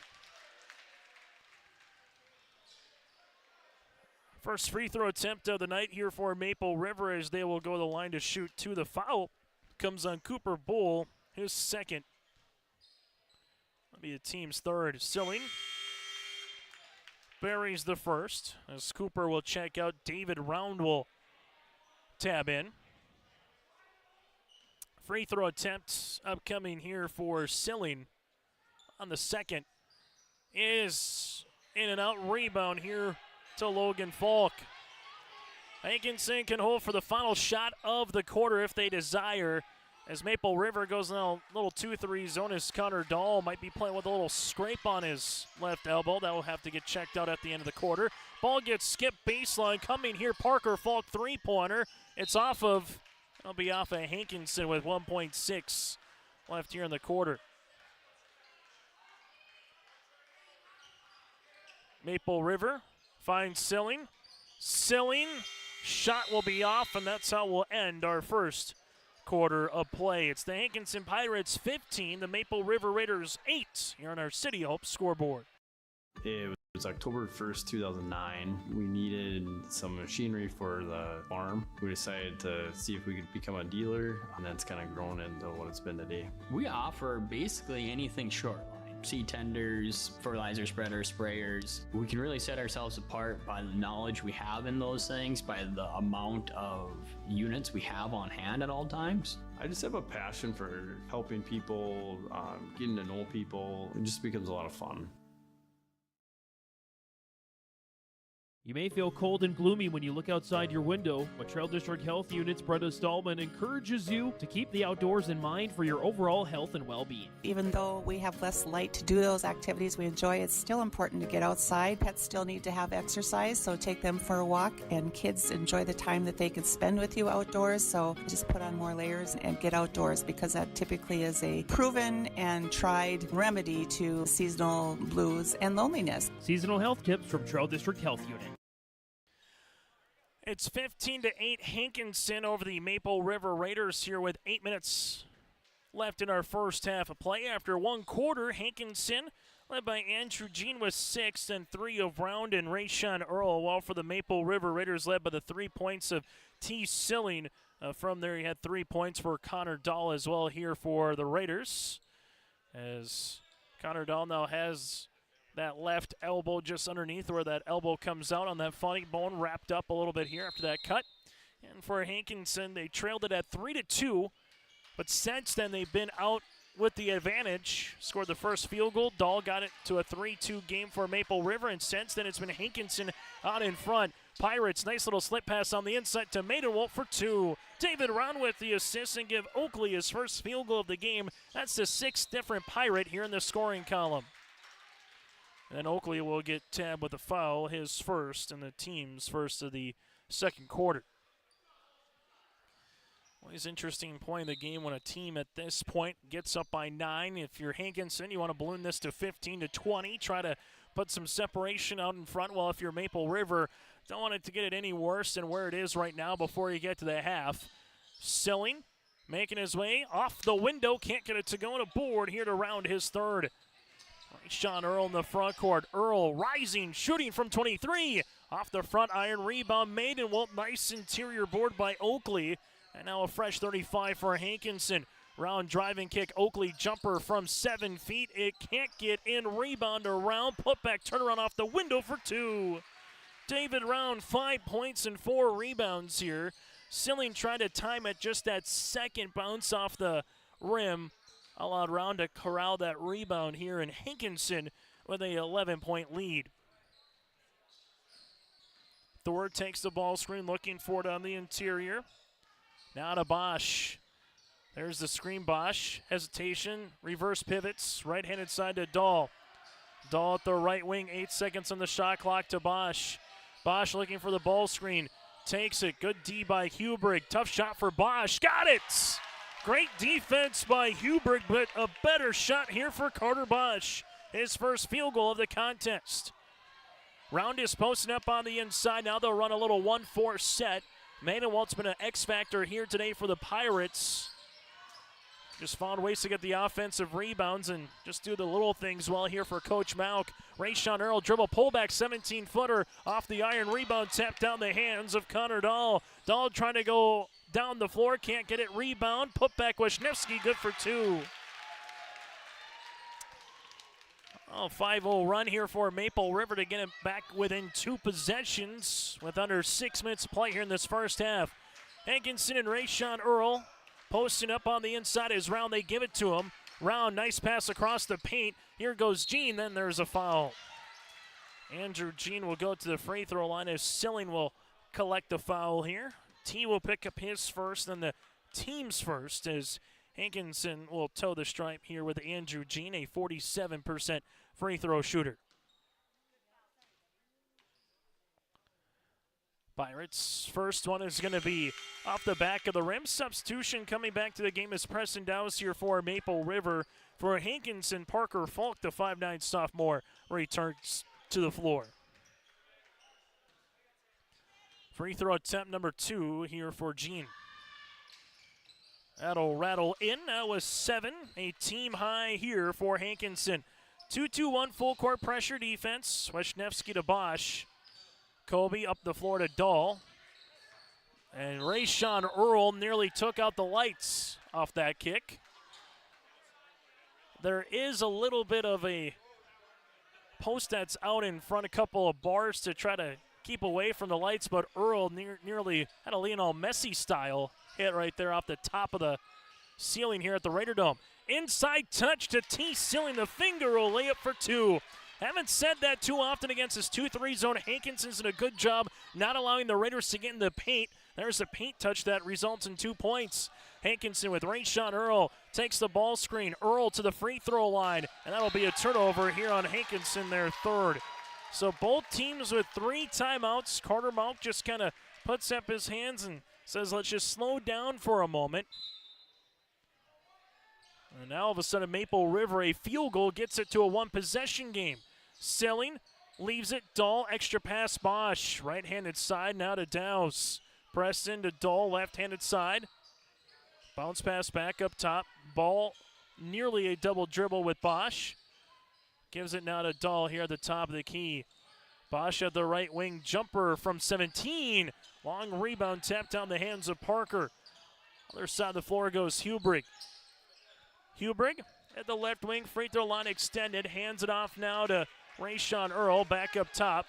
Speaker 4: First free throw attempt of the night here for Maple River as they will go to the line to shoot 2. The foul comes on Cooper Bull, his 2nd. That'll be the team's 3rd. Silling buries the first as Cooper will check out. David Round will tab in. Free throw attempts upcoming here for Silling on the 2nd is in and out. Rebound here to Logan Falk. Hankinson can hold for the final shot of the quarter if they desire. As Maple River goes now a little 2-3 zone as Connor Dahl might be playing with a little scrape on his left elbow. That will have to get checked out at the end of the quarter. Ball gets skipped baseline. Coming here, Parker Falk 3-pointer. It's off of, it'll be off of Hankinson with 1.6 left here in the quarter. Maple River finds Silling. Silling, shot will be off, and that's how we'll end our first quarter of play. It's the Hankinson Pirates 15, the Maple River Raiders 8 here on our City Hope scoreboard.
Speaker 14: It was October 1st, 2009. We needed some machinery for the farm. We decided to see if we could become a dealer, and that's kind of grown into what it's been today.
Speaker 15: We offer basically anything short line. Seed tenders, fertilizer spreaders, sprayers. We can really set ourselves apart by the knowledge we have in those things, by the amount of units we have on hand at all times.
Speaker 14: I just have a passion for helping people, getting to know people. It just becomes a lot of fun.
Speaker 16: You may feel cold and gloomy when you look outside your window, but Trail District Health Unit's Brenda Stallman encourages you to keep the outdoors in mind for your overall health and well-being.
Speaker 17: Even though we have less light to do those activities we enjoy, it's still important to get outside. Pets still need to have exercise, so take them for a walk, and kids enjoy the time that they can spend with you outdoors, so just put on more layers and get outdoors, because that typically is a proven and tried remedy to seasonal blues and loneliness.
Speaker 16: Seasonal health tips from Trail District Health Unit.
Speaker 4: It's 15-8 Hankinson over the Maple River Raiders here with 8 minutes left in our first half of play. After one quarter, Hankinson led by Andrew Jean with 6 and 3 of Round and Rayshawn Earl, while for the Maple River Raiders led by the 3 points of T. Silling. From there, he had 3 points for Connor Dahl as well here for the Raiders. As Connor Dahl now has that left elbow just underneath where that elbow comes out on that funny bone, wrapped up a little bit here after that cut. And for Hankinson, they trailed it at 3-2, but since then they've been out with the advantage. Scored the first field goal. Dahl got it to a 3-2 game for Maple River, and since then it's been Hankinson out in front. Pirates, nice little slip pass on the inside to Maidenwolf for 2. David Round with the assist and give Oakley his first field goal of the game. That's the 6th different Pirate here in the scoring column. And Oakley will get tabbed with a foul, his first, and the team's first of the second quarter. Always interesting point in the game when a team at this point gets up by 9. If you're Hankinson, you want to balloon this to 15-20, try to put some separation out in front. Well, if you're Maple River, don't want it to get it any worse than where it is right now before you get to the half. Silling making his way off the window. Can't get it to go on a board here to round his third. Sean Earl in the front court. Earl rising, shooting from 23. Off the front iron, rebound made, and nice interior board by Oakley. And now a fresh 35 for Hankinson. Round driving kick, Oakley jumper from 7 feet. It can't get in, rebound around, put back, turnaround off the window for 2. David Round, 5 points and 4 rebounds here. Silling tried to time it, just that second bounce off the rim. Allowed Round to corral that rebound here, and Hankinson with a 11-point lead. Thor takes the ball screen, looking for it on the interior. Now to Bosch. There's the screen, Bosch. Hesitation, reverse pivots, right-handed side to Dahl. Dahl at the right wing, 8 seconds on the shot clock to Bosch. Bosch looking for the ball screen, takes it. Good D by Hubrich. Tough shot for Bosch. Got it! Great defense by Hubrich, but a better shot here for Carter Bosch. His first field goal of the contest. Round is posting up on the inside. Now they'll run a little 1-4 set. Maynewald's been an X-factor here today for the Pirates. Just found ways to get the offensive rebounds and just do the little things well here for Coach Mauk. Rayshawn Earl dribble pullback 17-footer off the iron, rebound tapped down the hands of Connor Dahl. Dahl trying to go down the floor, can't get it, rebound, put back Wisniewski, good for 2. 5-0 run here for Maple River to get it back within 2 possessions with under 6 minutes to play here in this first half. Hankinson and Rayshawn Earl posting up on the inside as Round, they give it to him. Round, nice pass across the paint. Here goes Jean, then there's a foul. Andrew Jean will go to the free throw line as Silling will collect the foul here. T will pick up his first, then the team's first, as Hankinson will toe the stripe here with Andrew Jean, a 47% free throw shooter. Pirates' first one is going to be off the back of the rim. Substitution coming back to the game is Preston Dowse here for Maple River. For Hankinson, Parker Falk, the 5'9 sophomore, returns to the floor. Free throw attempt number 2 here for Jean. That'll rattle in. That was 7, a team high here for Hankinson. 2-2-1 full court pressure defense. Wisniewski to Bosch. Kobe up the floor to Dahl. And Rayshawn Earl nearly took out the lights off that kick. There is a little bit of a post that's out in front, a couple of bars to try to keep away from the lights, but Earl nearly had a Lionel Messi style hit right there off the top of the ceiling here at the Raider Dome. Inside touch to T. Silling, the finger roll layup for 2. Haven't said that too often against this 2-3 zone. Hankinson's done a good job not allowing the Raiders to get in the paint. There's a paint touch that results in 2 points. Hankinson with Rayshawn Earl takes the ball screen. Earl to the free throw line, and that'll be a turnover here on Hankinson, their third. So both teams with 3 timeouts. Carter Mauk just kind of puts up his hands and says, let's just slow down for a moment. And now all of a sudden Maple River, a field goal gets it to a 1-possession game. Silling leaves it. Dahl, extra pass Bosch. Right-handed side now to Dowse. Pressed into Dahl, left-handed side. Bounce pass back up top. Ball nearly a double dribble with Bosch. Gives it now to Dahl here at the top of the key. Bosch at the right wing, jumper from 17. Long rebound tapped down the hands of Parker. Other side of the floor goes Hubrich. Hubrich at the left wing, free throw line extended. Hands it off now to Rayshawn Earl back up top.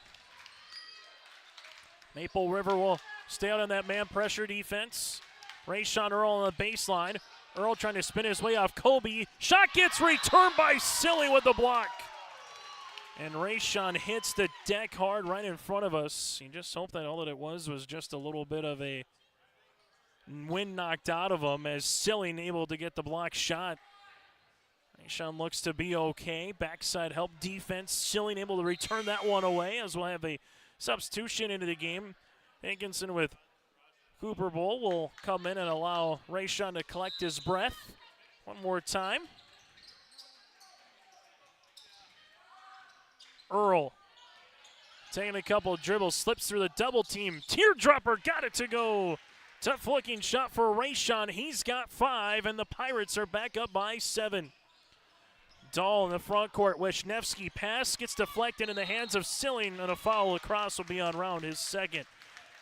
Speaker 4: Maple River will stay out on that man pressure defense. Rayshawn Earl on the baseline. Earl trying to spin his way off Kobe. Shot gets returned by Silly with the block. And Rayshawn hits the deck hard right in front of us. You just hope that all that it was just a little bit of a wind knocked out of him as Silly able to get the block shot. Rayshawn looks to be okay. Backside help defense. Silly able to return that one away as we'll have a substitution into the game. Hankinson with Cooper Bowl will come in and allow Rayshawn to collect his breath one more time. Earl taking a couple of dribbles, slips through the double team. Teardropper got it to go. Tough looking shot for Rayshon. He's got 5, and the Pirates are back up by 7. Dahl in the front court. Wisniewski pass gets deflected in the hands of Silling, and a foul across will be on Round, his second.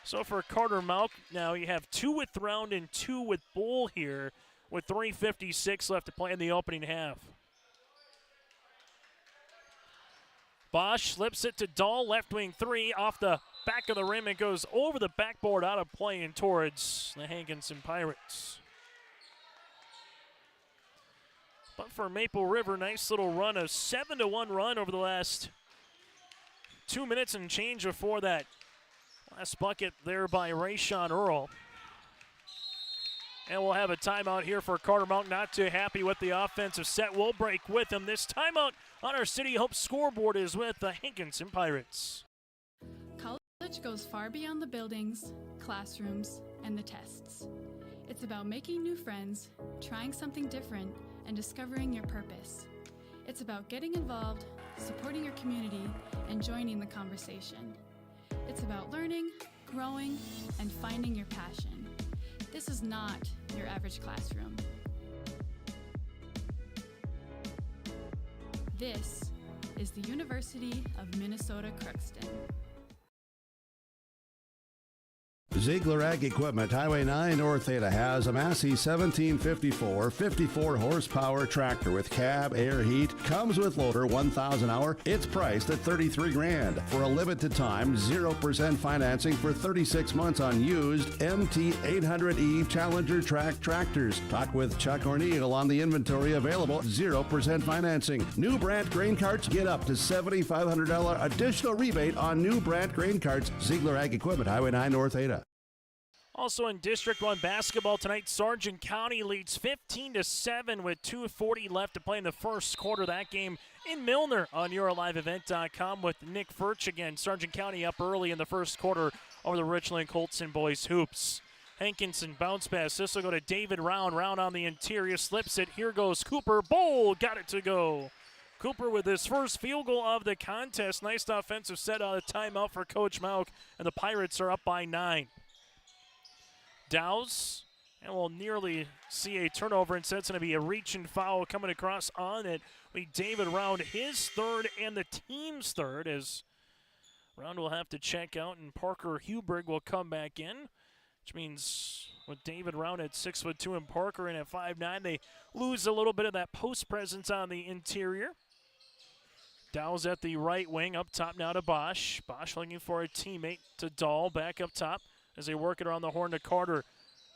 Speaker 4: So for Carter Malk, now you have 2 with Round and 2 with Bull here, with 3:56 left to play in the opening half. Bosch slips it to Dahl, left wing 3, off the back of the rim. It goes over the backboard, out of play and towards the Hankinson Pirates. But for Maple River, nice little run, a 7-1 run over the last 2 minutes and change before that last bucket there by Rayshon Earl. And we'll have a timeout here for Carter Mountain. Not too happy with the offensive set. We'll break with them. This timeout on our City Hope scoreboard is with the Hankinson Pirates.
Speaker 18: College goes far beyond the buildings, classrooms, and the tests. It's about making new friends, trying something different, and discovering your purpose. It's about getting involved, supporting your community, and joining the conversation. It's about learning, growing, and finding your passion. This is not your average classroom. This is the University of Minnesota Crookston.
Speaker 5: Ziegler Ag Equipment, Highway 9 North Ada has a Massey 1754 54 horsepower tractor with cab, air heat, comes with loader, 1,000 hour. It's priced at $33,000 for a limited time, 0% financing for 36 months on used MT 800E Challenger track tractors. Talk with Chuck O'Neill on the inventory available, 0% financing. New Brandt grain carts, get up to $7,500 additional rebate on new Brandt grain carts. Ziegler Ag Equipment, Highway 9 North Ada.
Speaker 4: Also in District 1 basketball tonight, Sargent County leads 15-7 with 2:40 left to play in the first quarter. That game in Milner on YourLiveEvent.com with Nick Furch again. Sargent County up early in the first quarter over the Richland Colson boys hoops. Hankinson bounce pass. This will go to David Round. Round on the interior, slips it. Here goes Cooper. Bowl got it to go. Cooper with his first field goal of the contest. Nice offensive set out of timeout for Coach Mauk, and the Pirates are up by 9. Dowse, and we'll nearly see a turnover. Instead, it's going to be a reach and foul coming across on it. David Round, his third and the team's third, as Round will have to check out, and Parker Huberg will come back in, which means with David Round at 6'2" and Parker in at 5'9", they lose a little bit of that post presence on the interior. Dowse at the right wing, up top now to Bosch. Bosch looking for a teammate to Dahl, back up top as they work it around the horn to Carter.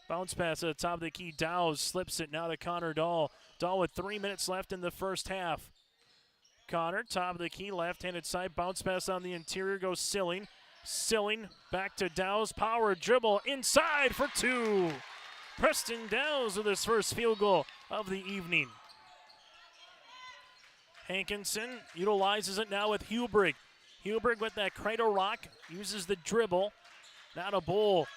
Speaker 4: Bounce pass at the top of the key. Dowse slips it now to Connor Dahl. Dahl with 3 minutes left in the first half. Connor, top of the key, left-handed side. Bounce pass on the interior goes Silling. Silling back to Dowse. Power dribble inside for 2. Preston Dowse with his first field goal of the evening. Hankinson utilizes it now with Huberg. Huberg with that cradle rock, uses the dribble. Now to Bull.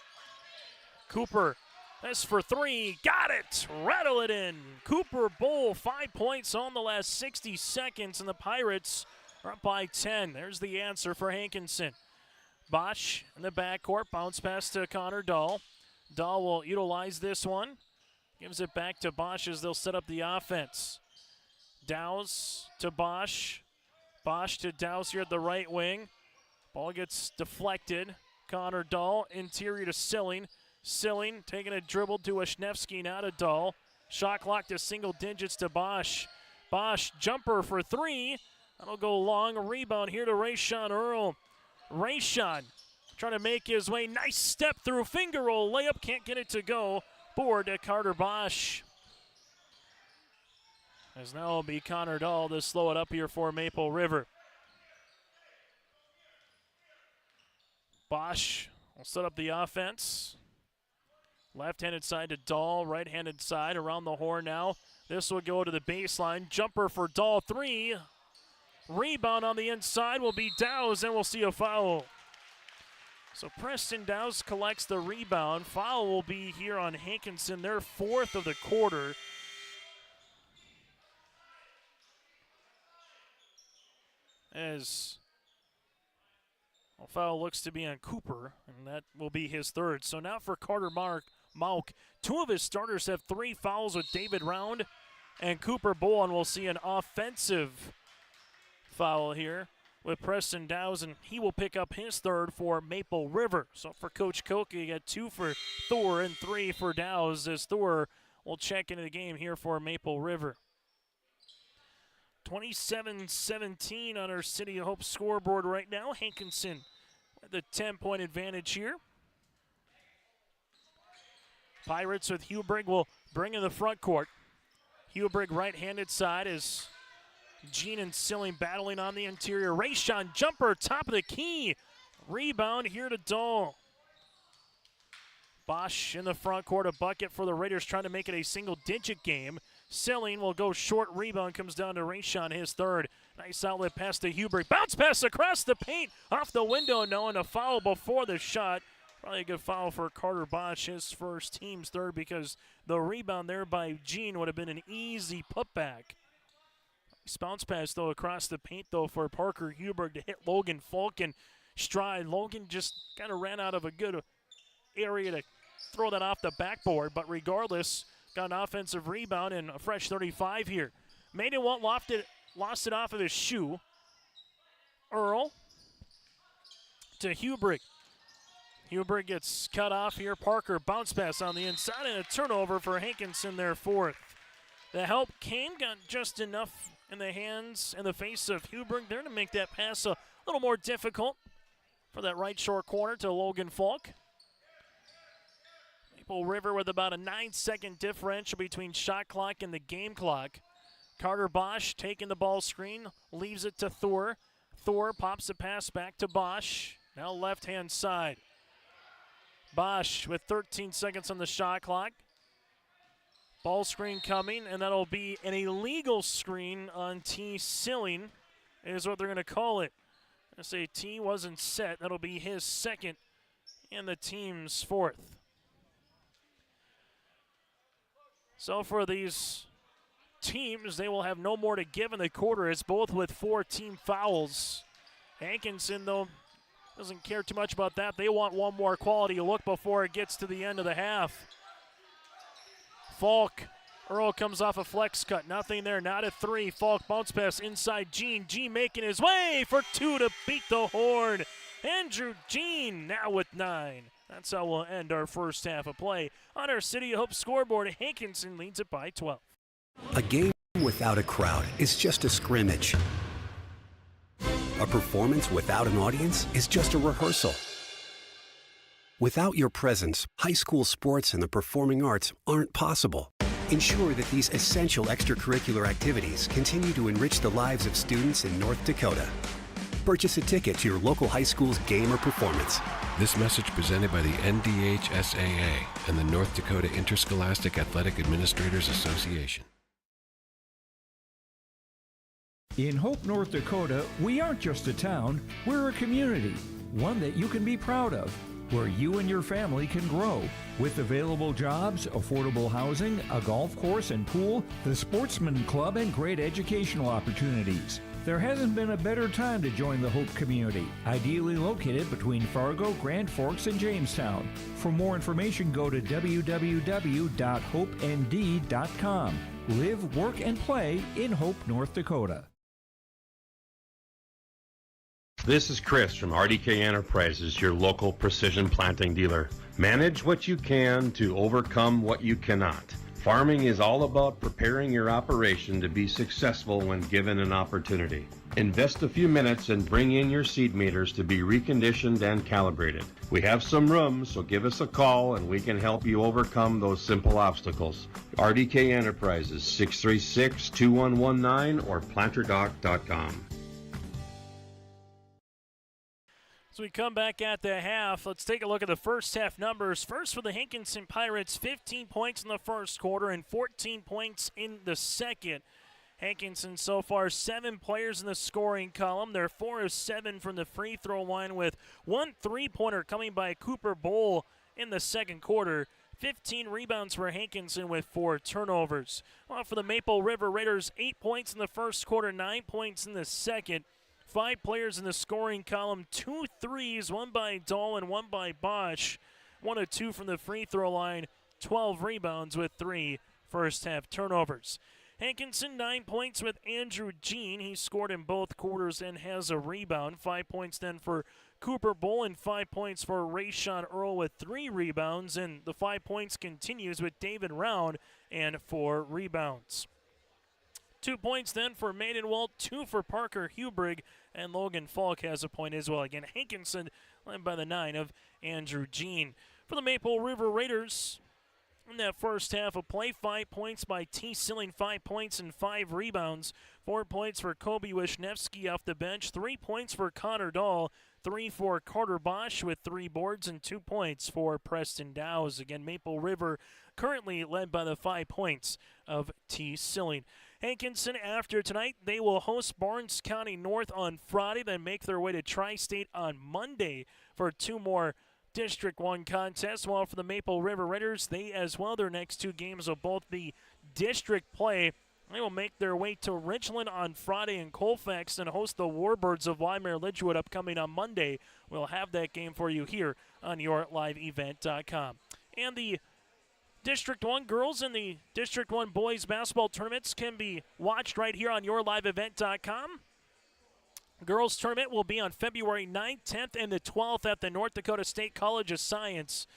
Speaker 4: Cooper, that's for 3. Got it! Rattle it in. Cooper Bull, 5 points on the last 60 seconds, and the Pirates are up by 10. There's the answer for Hankinson. Bosch in the backcourt, bounce pass to Connor Dahl. Dahl will utilize this one. Gives it back to Bosch as they'll set up the offense. Dowse to Bosch. Bosch to Dowse here at the right wing. Ball gets deflected. Connor Dahl, interior to Silling. Silling taking a dribble to Wisniewski, now to Dahl. Shot clock to single digits to Bosch. Bosch, jumper for 3. That'll go long. A rebound here to Rayshon Earl. Rayshon trying to make his way. Nice step through, finger roll, layup, can't get it to go. Board to Carter Bosch. As now will be Connor Dahl to slow it up here for Maple River. Bosch will set up the offense. Left-handed side to Dahl, right-handed side around the horn now. This will go to the baseline. Jumper for Dahl, 3. Rebound on the inside will be Dowse, and we'll see a foul. So Preston Dowse collects the rebound. Foul will be here on Hankinson, their 4th of the quarter. As Foul looks to be on Cooper, and that will be his third. So now for Carter Mauk, two of his starters have 3 fouls with David Round and Cooper Bowen. We'll see an offensive foul here with Preston Dowes, and he will pick up his third for Maple River. So for Coach Koch, you got 2 for Thor and 3 for Dowes, as Thor will check into the game here for Maple River. 27-17 on our City of Hope scoreboard right now. Hankinson with a 10-point advantage here. Pirates with Hubrigg will bring in the front court. Hubrigg right-handed side as Jean and Silling battling on the interior. Rayshon jumper, top of the key. Rebound here to Dahl. Bosch in the front court, a bucket for the Raiders, trying to make it a single-digit game. Silling will go short, rebound comes down to Rayshon, his third. Nice outlet pass to Hubrigg. Bounce pass across the paint, off the window, no, and a foul before the shot. Probably a good foul for Carter Bosch, his first, team's third, because the rebound there by Jean would have been an easy putback. Nice bounce pass, though, across the paint, though, for Parker Hubrigg to hit Logan Falk in stride. Logan just kind of ran out of a good area to throw that off the backboard, but regardless, got an offensive rebound and a fresh 35 here. Maiden won't lost it off of his shoe. Earl to Hubrigg. Hubrigg gets cut off here. Parker bounce pass on the inside and a turnover for Hankinson, their fourth. The help came, got just enough in the hands and the face of Hubrigg there to make that pass a little more difficult for that right short corner to Logan Falk. Maple River with about a 9-second differential between shot clock and the game clock. Carter Bosch taking the ball screen, leaves it to Thor. Thor pops the pass back to Bosch. Now left-hand side. Bosch with 13 seconds on the shot clock. Ball screen coming, and that'll be an illegal screen on T. Silling, is what they're going to call it. I say T wasn't set. That'll be his second and the team's fourth. So for these teams, they will have no more to give in the quarter. It's both with 4 team fouls. Hankinson, though, doesn't care too much about that. They want one more quality look before it gets to the end of the half. Falk, Earl comes off a flex cut. Nothing there, not a 3. Falk bounce pass inside Jean. Jean making his way for 2 to beat the Horn. Andrew Jean now with 9. That's how we'll end our first half of play. On our City of Hope scoreboard, Hankinson leads it by 12.
Speaker 19: A game without a crowd is just a scrimmage. A performance without an audience is just a rehearsal. Without your presence, high school sports and the performing arts aren't possible. Ensure that these essential extracurricular activities continue to enrich the lives of students in North Dakota. Purchase a ticket to your local high school's game or performance.
Speaker 20: This message presented by the NDHSAA and the North Dakota Interscholastic Athletic Administrators Association.
Speaker 1: In Hope, North Dakota, we aren't just a town, we're a community, one that you can be proud of, where you and your family can grow. With available jobs, affordable housing, a golf course and pool, the Sportsman Club, and great educational opportunities. There hasn't been a better time to join the Hope community, ideally located between Fargo, Grand Forks, and Jamestown. For more information, go to www.hopend.com. Live, work, and play in Hope, North Dakota.
Speaker 21: This is Chris from RDK Enterprises, your local precision planting dealer. Manage what you can to overcome what you cannot. Farming is all about preparing your operation to be successful when given an opportunity. Invest a few minutes and bring in your seed meters to be reconditioned and calibrated. We have some room, so give us a call and we can help you overcome those simple obstacles. RDK Enterprises, 636-2119 or planterdoc.com.
Speaker 4: So we come back at the half. Let's take a look at the first half numbers. First for the Hankinson Pirates, 15 points in the first quarter and 14 points in the second. Hankinson so far 7 players in the scoring column. They're 4 of 7 from the free throw line with 1 3-pointer coming by Cooper Bowl in the second quarter. 15 rebounds for Hankinson with 4 turnovers. Well, for the Maple River Raiders, 8 points in the first quarter, 9 points in the second. 5 players in the scoring column, 2 threes, 1 by Dahl and 1 by Bosch. 1 of 2 from the free throw line, 12 rebounds with 3 first half turnovers. Hankinson, 9 points with Andrew Jean. He scored in both quarters and has a rebound. 5 points then for Cooper Bull and 5 points for Rayshawn Earl with 3 rebounds. And the 5 points continues with David Round and 4 rebounds. 2 points then for Maidenwald, 2 for Parker Hubrig, and Logan Falk has a point as well. Again, Hankinson led by the 9 of Andrew Jean. For the Maple River Raiders, in that first half of play, 5 points by T. Silling, 5 points and 5 rebounds. 4 points for Kobe Wisniewski off the bench. 3 points for Connor Dahl. 3 for Carter Bosch with 3 boards and 2 points for Preston Dowes. Again, Maple River currently led by the 5 points of T. Silling. Hankinson, after tonight, they will host Barnes County North on Friday, then make their way to Tri-State on Monday for 2 more District 1 contests. While for the Maple River Raiders, they as well, their next 2 games will both be district play. They will make their way to Richland on Friday in Colfax and host the Warbirds of Weimar Lidgewood upcoming on Monday. We'll have that game for you here on yourliveevent.com. And the District 1 girls and the District 1 boys basketball tournaments can be watched right here on yourliveevent.com. Girls tournament will be on February 9th, 10th, and the 12th at the North Dakota State College of Science.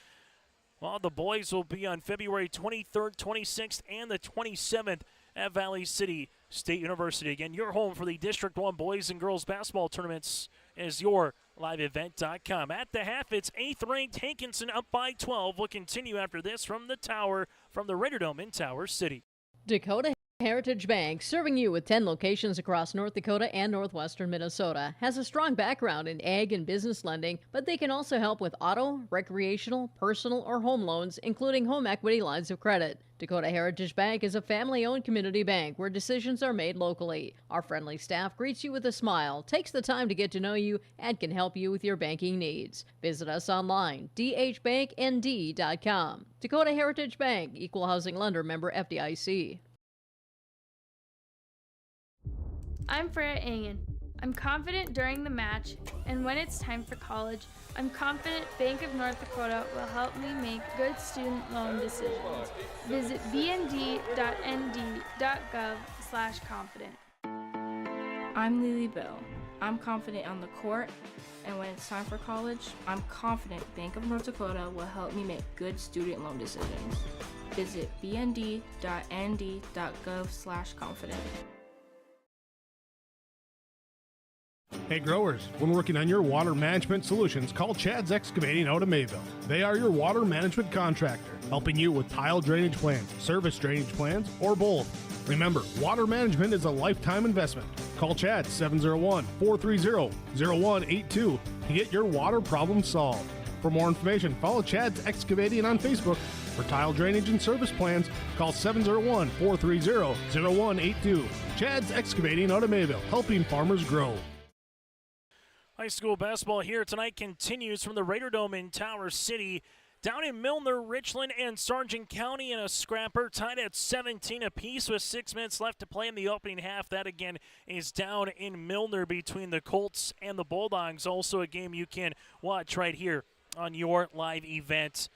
Speaker 4: While the boys will be on February 23rd, 26th, and the 27th at Valley City State University. Again, your home for the District 1 boys and girls basketball tournaments is yourliveevent.com. At the half, it's 8th-ranked Hankinson up by 12. We'll continue after this from the Tower, from the Raider Dome in Tower City.
Speaker 2: Dakota Heritage Bank, serving you with 10 locations across North Dakota and northwestern Minnesota, has a strong background in ag and business lending, but they can also help with auto, recreational, personal, or home loans, including home equity lines of credit. Dakota Heritage Bank is a family-owned community bank where decisions are made locally. Our friendly staff greets you with a smile, takes the time to get to know you, and can help you with your banking needs. Visit us online, dhbanknd.com. Dakota Heritage Bank, Equal Housing Lender, member FDIC.
Speaker 22: I'm Freya Engen. I'm confident during the match, and when it's time for college, I'm confident Bank of North Dakota will help me make good student loan decisions. Visit bnd.nd.gov/confident.
Speaker 23: I'm Lily Bell. I'm confident on the court, and when it's time for college, I'm confident Bank of North Dakota will help me make good student loan decisions. Visit bnd.nd.gov/confident.
Speaker 3: Hey growers, when working on your water management solutions, call Chad's Excavating out of Mayville. They are your water management contractor, helping you with tile drainage plans, service drainage plans, or both. Remember, water management is a lifetime investment. Call Chad 701-430-0182 to get your water problem solved. For more information, follow Chad's Excavating on Facebook. For tile drainage and service plans, call 701-430-0182. Chad's Excavating out of Mayville, helping farmers grow.
Speaker 4: High school basketball here tonight continues from the Raider Dome in Tower City. Down in Milner, Richland, and Sargent County in a scrapper, tied at 17 apiece with 6 minutes left to play in the opening half. That again is down in Milner between the Colts and the Bulldogs. Also a game you can watch right here on yourliveevent.com.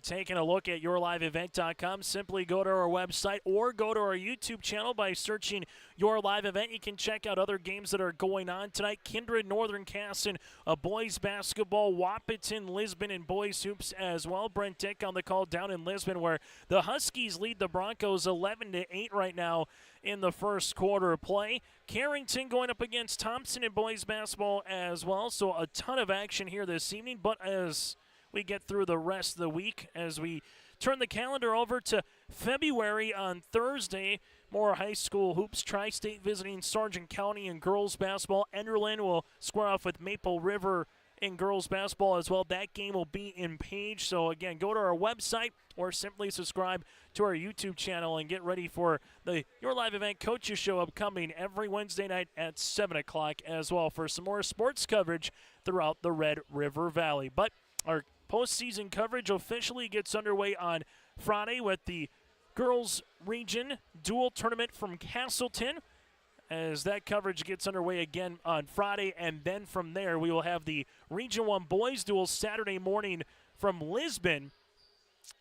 Speaker 4: Taking a look at yourliveevent.com, simply go to our website or go to our YouTube channel by searching Your Live Event. You can check out other games that are going on tonight. Kindred, Northern Casson, boys basketball, Wahpeton, Lisbon, and boys hoops as well. Brent Dick on the call down in Lisbon, where the Huskies lead the Broncos 11-8 right now in the first quarter of play. Carrington going up against Thompson in boys basketball as well. So a ton of action here this evening, but as we get through the rest of the week, as we turn the calendar over to February on Thursday, more high school hoops. Tri-State visiting Sargent County in girls basketball. Enderlin will square off with Maple River in girls basketball as well. That game will be in Page. So again, go to our website or simply subscribe to our YouTube channel and get ready for the Your Live Event Coaches Show upcoming every Wednesday night at 7 o'clock as well for some more sports coverage throughout the Red River Valley. But our postseason coverage officially gets underway on Friday with the girls region dual tournament from Castleton as that coverage gets underway again on Friday. And then from there, we will have the Region 1 boys duel Saturday morning from Lisbon.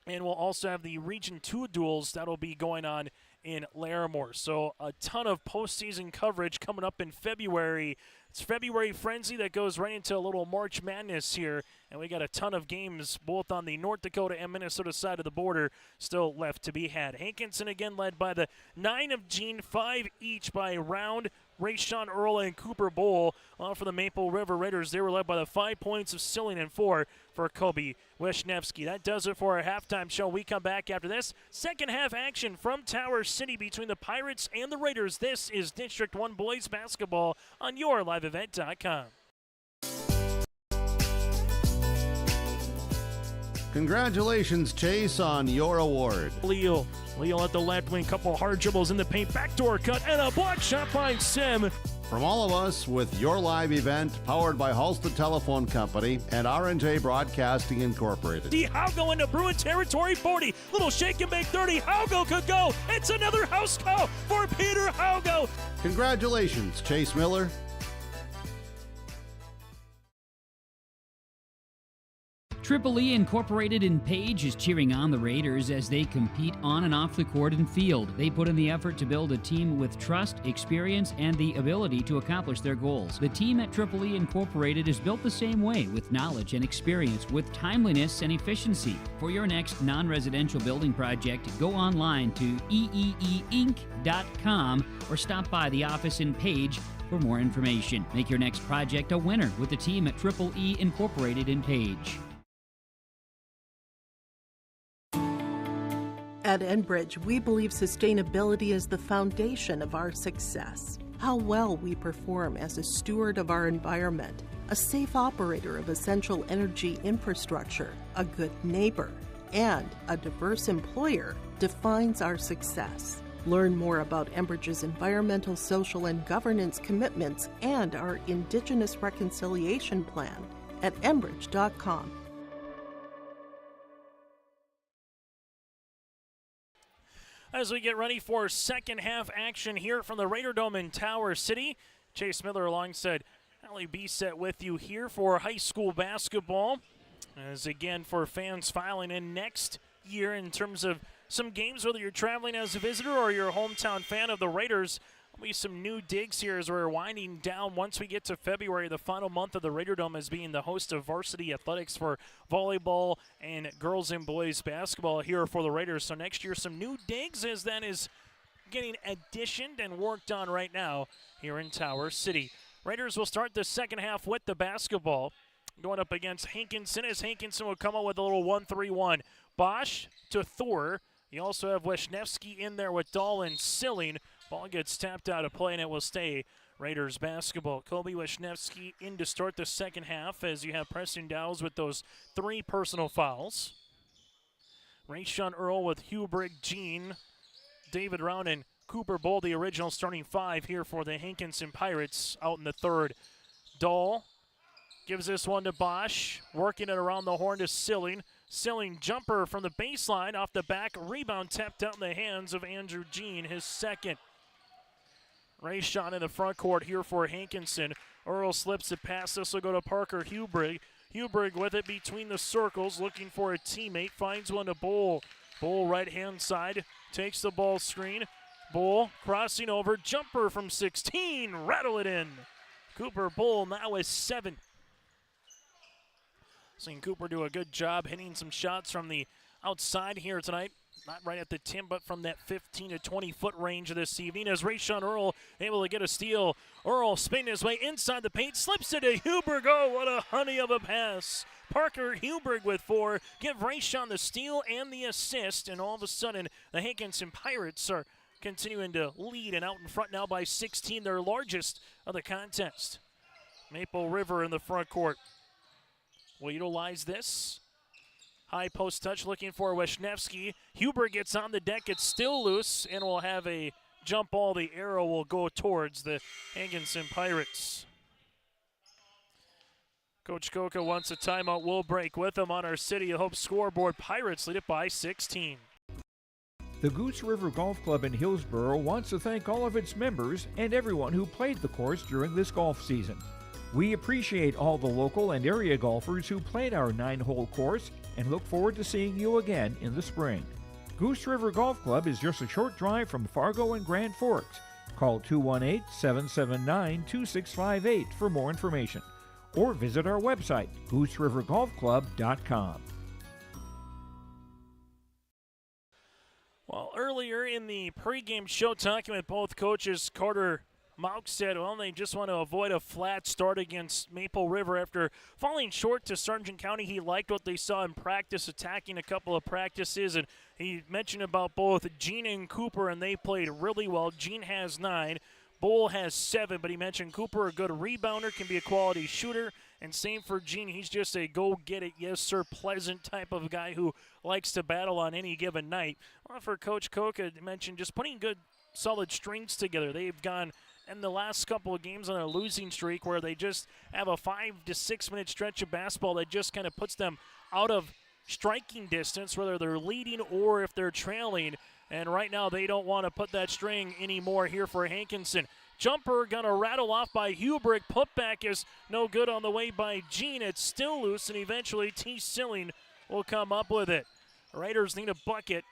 Speaker 4: And we'll also have the Region 2 duels that'll be going on in Larimore. So a ton of postseason coverage coming up in February. It's February Frenzy that goes right into a little March Madness here. And we got a ton of games both on the North Dakota and Minnesota side of the border still left to be had. Hankinson again led by the 9 of Gene, 5 each by Round, Rayshawn Earl, and Cooper Bowl. For the Maple River Raiders, they were led by the 5 points of Silling and 4 for Kobe Wisniewski. That does it for our halftime show. We come back after this. Second half action from Tower City between the Pirates and the Raiders. This is District 1 Boys Basketball on YourLiveEvent.com.
Speaker 5: Congratulations, Chase, on your award.
Speaker 4: Leo at the left wing, couple hard dribbles in the paint, backdoor cut, and a block shot by Sim.
Speaker 5: From all of us with your live event, powered by Halstead Telephone Company and R&J Broadcasting Incorporated.
Speaker 4: D. Haugo into Bruin territory, 40. Little shake and bake, 30. Haugo could go. It's another house call for Peter Haugo.
Speaker 5: Congratulations, Chase Miller.
Speaker 6: Triple E Incorporated in Page is cheering on the Raiders as they compete on and off the court and field. They put in the effort to build a team with trust, experience, and the ability to accomplish their goals. The team at Triple E Incorporated is built the same way, with knowledge and experience, with timeliness and efficiency. For your next non-residential building project, go online to eeeinc.com or stop by the office in Page for more information. Make your next project a winner with the team at Triple E Incorporated in Page.
Speaker 7: At Enbridge, we believe sustainability is the foundation of our success. How well we perform as a steward of our environment, a safe operator of essential energy infrastructure, a good neighbor, and a diverse employer defines our success. Learn more about Enbridge's environmental, social, and governance commitments and our Indigenous Reconciliation Plan at enbridge.com.
Speaker 4: As we get ready for second half action here from the Raider Dome in Tower City, Chase Miller alongside Allie Bisset with you here for high school basketball. As again, for fans filing in next year in terms of some games, whether you're traveling as a visitor or you're a hometown fan of the Raiders, there'll be some new digs here as we're winding down. Once we get to February, the final month of the Raider Dome as being the host of varsity athletics for volleyball and girls and boys basketball here for the Raiders. So next year, some new digs as that is getting additioned and worked on right now here in Tower City. Raiders will start the second half with the basketball, going up against Hankinson as Hankinson will come out with a little 1-3-1. Bosch to Thor. You also have Wisniewski in there with Dahl and Silling. Ball gets tapped out of play, and it will stay Raiders basketball. Kobe Wisniewski in to start the second half as you have Preston Dowles with those 3 personal fouls. Rayshawn Earl with Hubrick, Jean, David Round, and Cooper Bowl, the original starting 5 here for the Hankinson Pirates out in the third. Dahl gives this one to Bosch, working it around the horn to Silling. Silling jumper from the baseline off the back, rebound tapped out in the hands of Andrew Jean, his second. Rayshawn in the front court here for Hankinson. Earl slips it past. This will go to Parker Hubrick. Hubrick with it between the circles, looking for a teammate. Finds one to Bull. Bull right-hand side, takes the ball screen. Bull crossing over, jumper from 16, rattle it in. Cooper Bull now is 7. Seeing Cooper do a good job hitting some shots from the outside here tonight. Not right at the tim, but from that 15 to 20-foot range this evening as Rayshawn Earl able to get a steal. Earl spinning his way inside the paint, slips it to Huberg. Oh, what a honey of a pass. Parker Huberg with 4. Give Rayshawn the steal and the assist, and all of a sudden the Hankinson Pirates are continuing to lead and out in front now by 16, their largest of the contest. Maple River in the front court will utilize this. High post touch looking for Wisniewski. Huber gets on the deck. It's still loose, and we'll have a jump ball. The arrow will go towards the Hankinson Pirates. Coach Koka wants a timeout. We'll break with him on our City of Hope scoreboard. Pirates lead it by 16.
Speaker 1: The Goose River Golf Club in Hillsborough wants to thank all of its members and everyone who played the course during this golf season. We appreciate all the local and area golfers who played our 9-hole course and look forward to seeing you again in the spring. Goose River Golf Club is just a short drive from Fargo and Grand Forks. Call 218-779-2658 for more information, or visit our website, gooserivergolfclub.com.
Speaker 4: Well, earlier in the pregame show, talking with both coaches, Carter Mauk said, well, they just want to avoid a flat start against Maple River after falling short to Sargent County. He liked what they saw in practice, attacking a couple of practices, and he mentioned about both Gene and Cooper, and they played really well. Gene has 9. Bull has 7, but he mentioned Cooper, a good rebounder, can be a quality shooter, and same for Gene. He's just a go-get-it, yes-sir, pleasant type of guy who likes to battle on any given night. Well, for Coach Koka, mentioned just putting good, solid strings together. They've gone in the last couple of games on a losing streak where they just have a 5 to 6 minute stretch of basketball that just kind of puts them out of striking distance, whether they're leading or if they're trailing. And right now they don't want to put that string anymore here for Hankinson. Jumper gonna rattle off by Hubrick. Putback is no good on the way by Gene. It's still loose, and eventually T. Silling will come up with it. Raiders need a bucket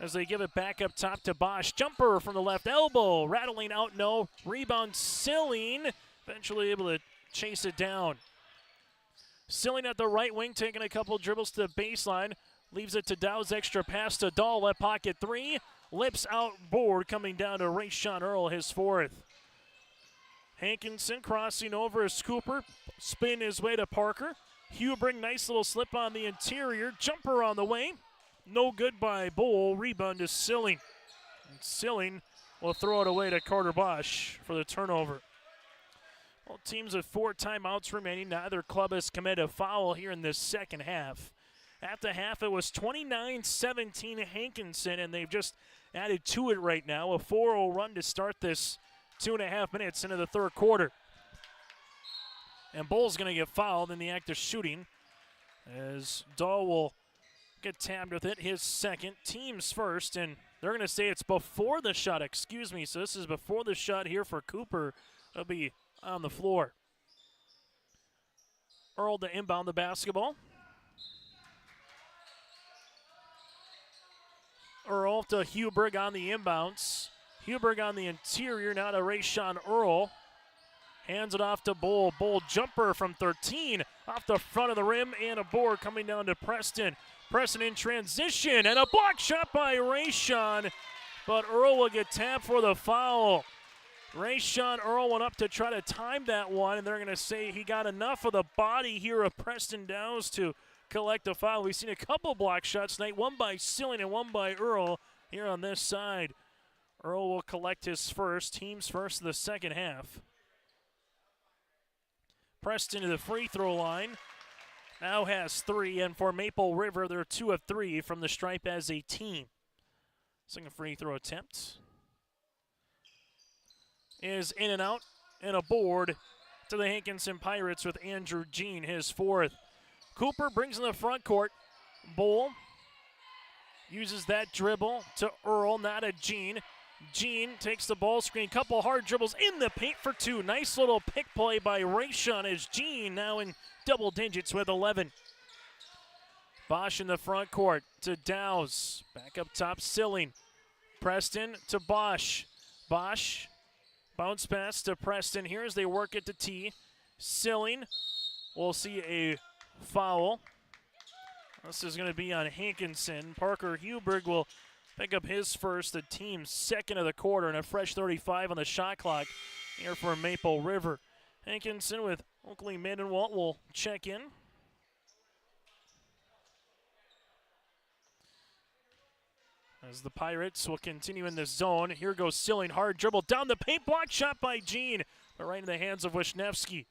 Speaker 4: as they give it back up top to Bosch. Jumper from the left elbow, rattling out, no. Rebound Silling, eventually able to chase it down. Silling at the right wing, taking a couple dribbles to the baseline. Leaves it to Dow's extra pass to Dahl, left pocket 3. Lips outboard, coming down to Rayshawn Earl, his 4th. Hankinson crossing over as Cooper. Spin his way to Parker. Hubrick, nice little slip on the interior. Jumper on the way. No good by Bull. Rebound to Silling. And Silling will throw it away to Carter Bosch for the turnover. Well, teams with 4 timeouts remaining. Neither club has committed a foul here in this second half. At the half, it was 29-17 Hankinson, and they've just added to it right now. A 4-0 run to start this 2.5 minutes into the third quarter. And Bull's going to get fouled in the act of shooting as Dahl will get tabbed with it, his second, team's first, and they're going to say it's before the shot, excuse me. So this is before the shot here for Cooper. It'll be on the floor. Earl to inbound the basketball. Earl to Hubrick on the inbounds. Hubrick on the interior, now to Rayshawn Earl. Hands it off to Bull. Bull jumper from 13 off the front of the rim, and a board coming down to Preston. Preston in transition, and a block shot by Rayshawn, but Earl will get tapped for the foul. Rayshawn Earl went up to try to time that one, and they're going to say he got enough of the body here of Preston Downs to collect a foul. We've seen a couple block shots tonight, one by Silling and one by Earl here on this side. Earl will collect his first, team's first of the second half. Preston to the free throw line. Now has 3, and for Maple River, they're 2 of 3 from the stripe as a team. Second free throw attempt is in and out, and a board to the Hankinson Pirates with Andrew Jean, his 4th. Cooper brings in the front court. Bull uses that dribble to Earl, not a Jean. Jean takes the ball screen, couple hard dribbles in the paint for 2. Nice little pick play by Rayshawn as Jean now in double digits with 11. Bosch in the front court to Dow's. Back up top, Silling. Preston to Bosch. Bosch, bounce pass to Preston here as they work it to T. Silling will see a foul. This is going to be on Hankinson. Parker Hubrick will pick up his first, the team's second of the quarter, and a fresh 35 on the shot clock here for Maple River. Hankinson with Oakley Maidenwalt will check in. As the Pirates will continue in this zone. Here goes Silling, hard dribble down the paint, block shot by Jean, but right in the hands of Wisniewski.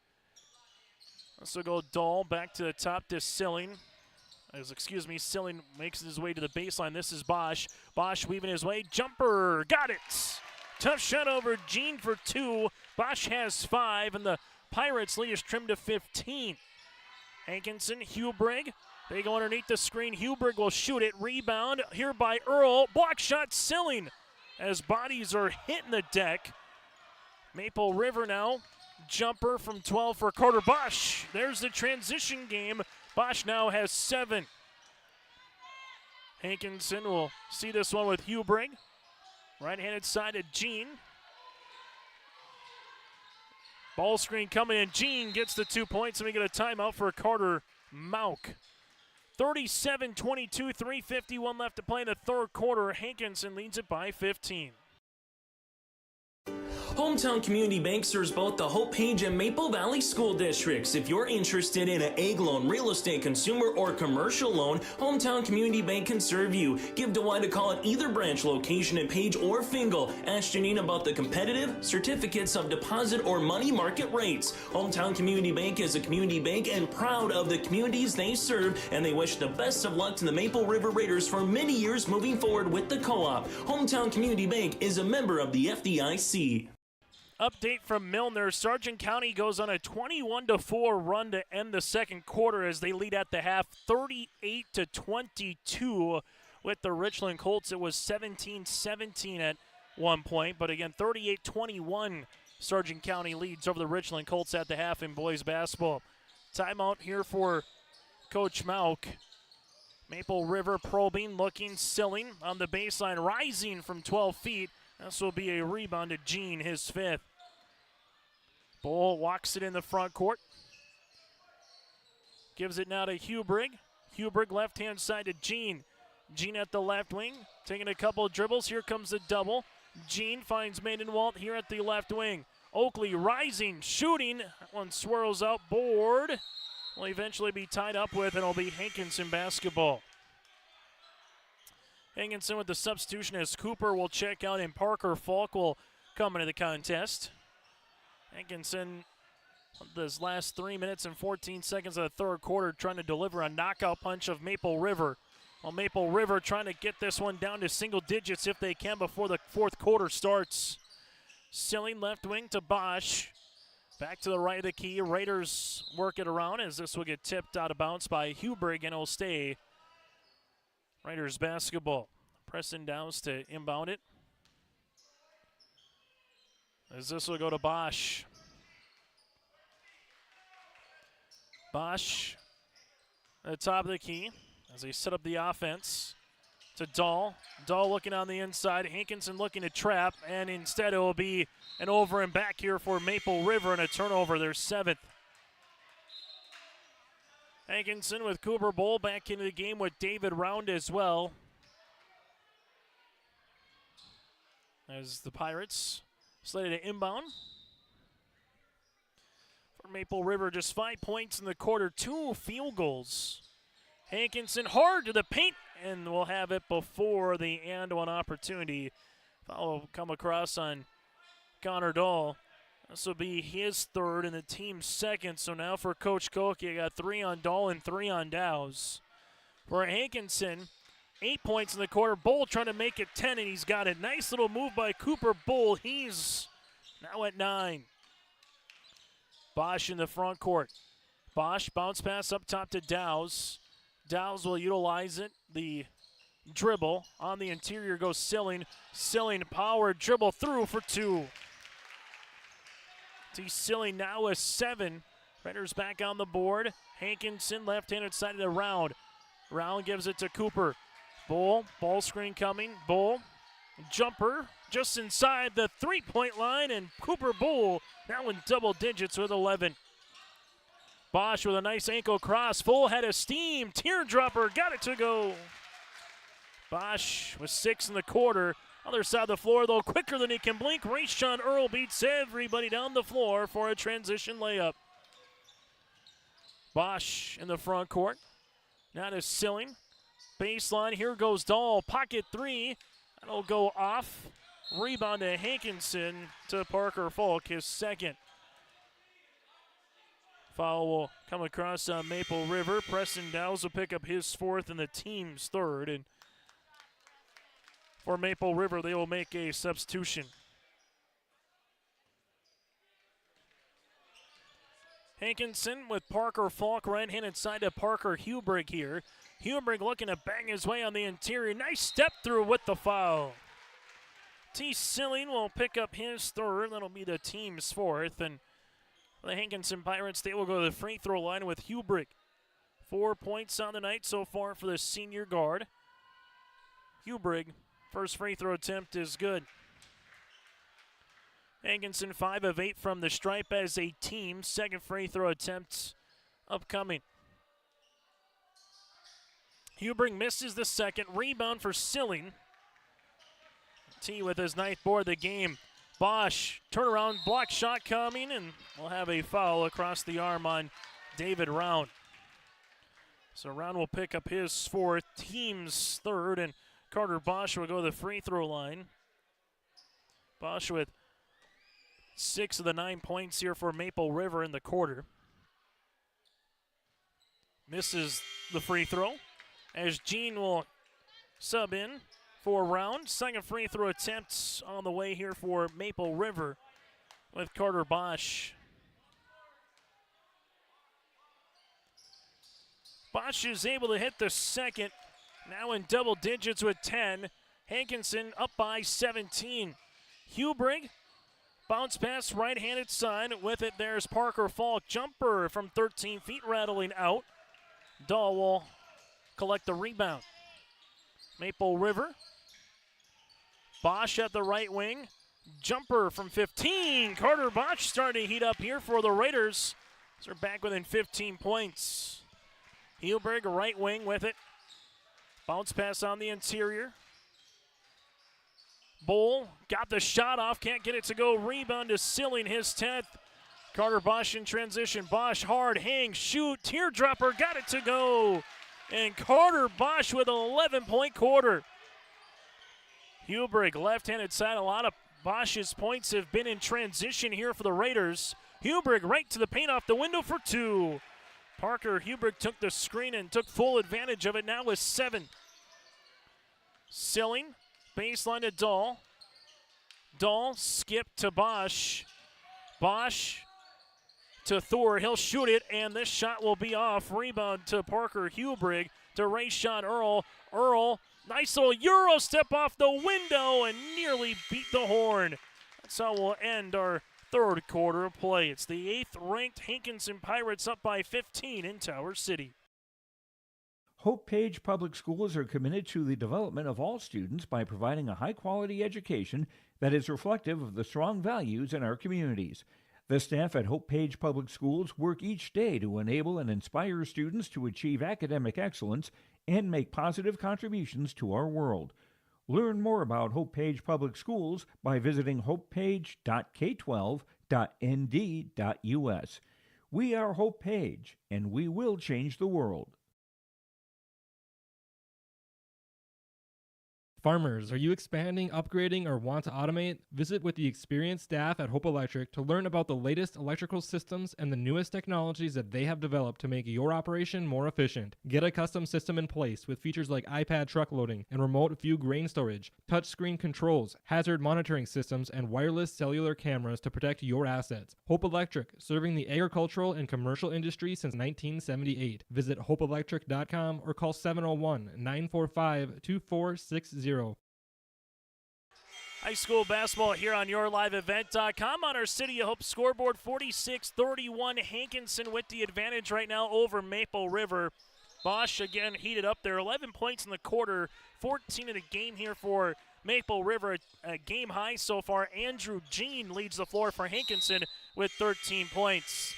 Speaker 4: This will go Dahl back to the top to Silling. Silling makes his way to the baseline. This is Bosch. Bosch weaving his way. Jumper. Got it. Tough shot over Jean for 2. Bosch has 5, and the Pirates lead is trimmed to 15. Hankinson, Hubrick They go underneath the screen. Huberg will shoot it. Rebound here by Earl. Block shot Silling as bodies are hitting the deck. Maple River now. Jumper from 12 for Carter Bosch. There's the transition game. Bosch now has 7. Hankinson will see this one with Huberg. Right-handed side to Jean. Ball screen coming in. Jean gets the 2 points, and we get a timeout for Carter Mauk. 37-22, 3:51 left to play in the third quarter. Hankinson leads it by 15.
Speaker 9: Hometown Community Bank serves both the Hope Page and Maple Valley School Districts. If you're interested in an egg loan, real estate, consumer, or commercial loan, Hometown Community Bank can serve you. Give DeWitt a call at either branch location in Page or Fingal. Ask Janine about the competitive certificates of deposit or money market rates. Hometown Community Bank is a community bank and proud of the communities they serve, and they wish the best of luck to the Maple River Raiders for many years moving forward with the co-op. Hometown Community Bank is a member of the FDIC.
Speaker 4: Update from Milner. Sargent County goes on a 21-4 run to end the second quarter as they lead at the half 38-22 with the Richland Colts. It was 17-17 at one point, but again, 38-21 Sargent County leads over the Richland Colts at the half in boys basketball. Timeout here for Coach Mauk. Maple River probing, looking, Silling on the baseline, rising from 12 feet. This will be a rebound to Jean, his 5th. Bull walks it in the front court. Gives it now to Huberg. Huberg left-hand side to Jean. Jean at the left wing, taking a couple of dribbles. Here comes the double. Jean finds Maidenwalt here at the left wing. Oakley rising, shooting. That one swirls out, board. Will eventually be tied up with, and it'll be Hankinson basketball. Hankinson with the substitution as Cooper will check out and Parker Falk will come into the contest. Hankinson, this last 3 minutes and 14 seconds of the third quarter, trying to deliver a knockout punch of Maple River. Well, Maple River trying to get this one down to single digits if they can before the fourth quarter starts. Silling left wing to Bosch. Back to the right of the key. Raiders work it around as this will get tipped out of bounds by Huberg, and it'll stay Raiders basketball. Preston Downs to inbound it. As this will go to Bosch. Bosch at the top of the key as they set up the offense to Dahl. Dahl looking on the inside. Hankinson looking to trap, and instead it will be an over and back here for Maple River and a turnover, their 7th. Hankinson with Cooper Bowl back into the game with David Round as well. As the Pirates slated to inbound. For Maple River, just 5 points in the quarter, 2 field goals. Hankinson hard to the paint, and we'll have it before the and one opportunity. Foul will come across on Connor Dahl. This will be his 3rd and the team's 2nd. So now for Coach Koch, you got 3 on Dahl and 3 on Dows. For Hankinson, 8 points in the quarter. Bull trying to make it 10, and he's got it. Nice little move by Cooper Bull. He's now at 9. Bosch in the front court. Bosch bounce pass up top to Dows. Dows will utilize it. The dribble on the interior goes Silling. Silling power dribble through for 2. T. Silling now with 7. Raiders back on the board. Hankinson left-handed side of the Round. Round gives it to Cooper. Bull, ball screen coming. Bull, jumper just inside the three-point line, and Cooper Bull now in double digits with 11. Bosch with a nice ankle cross, full head of steam, teardropper, got it to go. Bosch with 6 in the quarter. Other side of the floor, though, quicker than he can blink. Rayshawn Earl beats everybody down the floor for a transition layup. Bosch in the front court. Now to Silling. Baseline, here goes Dahl. Pocket 3. That'll go off. Rebound to Hankinson to Parker Falk, his 2nd. Foul will come across on Maple River. Preston Downs will pick up his 4th and the team's 3rd. And for Maple River, they will make a substitution. Hankinson with Parker Falk right-handed side to Parker Hubrig here. Hubrig looking to bang his way on the interior. Nice step through with the foul. T. Silling will pick up his third. That'll be the team's fourth. And the Hankinson Pirates, they will go to the free throw line with Hubrig. 4 points on the night so far for the senior guard. Hubrig, first free throw attempt is good. Hankinson 5 of 8 from the stripe as a team. Second free throw attempt upcoming. Hubrig misses the second. Rebound for Silling. T with his ninth board of the game. Bosch, turnaround block shot coming, and we'll have a foul across the arm on David Round. So Round will pick up his fourth, team's third, and Carter Bosch will go to the free throw line. Bosch with 6 of the 9 points here for Maple River in the quarter. Misses the free throw as Gene will sub in for Round. Second free throw attempts on the way here for Maple River with Carter Bosch. Bosch is able to hit the second, now in double digits with 10. Hankinson up by 17. Hubrig, bounce pass right-handed side. With it, there's Parker Falk. Jumper from 13 feet rattling out. Dahl will collect the rebound. Maple River. Bosch at the right wing. Jumper from 15. Carter Bosch starting to heat up here for the Raiders. They're back within 15 points. Hubrig, right wing with it. Bounce pass on the interior. Bowl got the shot off, can't get it to go. Rebound to Silling, his 10th. Carter Bosch in transition. Bosch hard, hang, shoot, teardropper, got it to go. And Carter Bosch with an 11-point quarter. Hubrig, left-handed side. A lot of Bosch's points have been in transition here for the Raiders. Hubrig right to the paint off the window for 2. Parker Hubrig took the screen and took full advantage of it now with 7. Silling, baseline to Dahl. Dahl skip to Bosch. Bosch to Thor. He'll shoot it, and this shot will be off. Rebound to Parker Hubrig to Rayshawn Earl. Earl, nice little Euro step off the window and nearly beat the horn. That's how we'll end our third quarter of play. It's the 8th-ranked Hankinson Pirates up by 15 in Tower City.
Speaker 1: Hope Page Public Schools are committed to the development of all students by providing a high-quality education that is reflective of the strong values in our communities. The staff at Hope Page Public Schools work each day to enable and inspire students to achieve academic excellence and make positive contributions to our world. Learn more about Hope Page Public Schools by visiting hopepage.k12.nd.us. We are Hope Page, and we will change the world.
Speaker 8: Farmers, are you expanding, upgrading, or want to automate? Visit with the experienced staff at Hope Electric to learn about the latest electrical systems and the newest technologies that they have developed to make your operation more efficient. Get a custom system in place with features like iPad truck loading and remote view grain storage, touchscreen controls, hazard monitoring systems, and wireless cellular cameras to protect your assets. Hope Electric, serving the agricultural and commercial industry since 1978. Visit hopeelectric.com or call 701-945-2460.
Speaker 4: High school basketball here on YourLiveEvent.com. On our City of Hope scoreboard, 46-31. Hankinson with the advantage right now over Maple River. Bosch again heated up there. 11 points in the quarter, 14 in the game here for Maple River. A game high so far. Andrew Jean leads the floor for Hankinson with 13 points.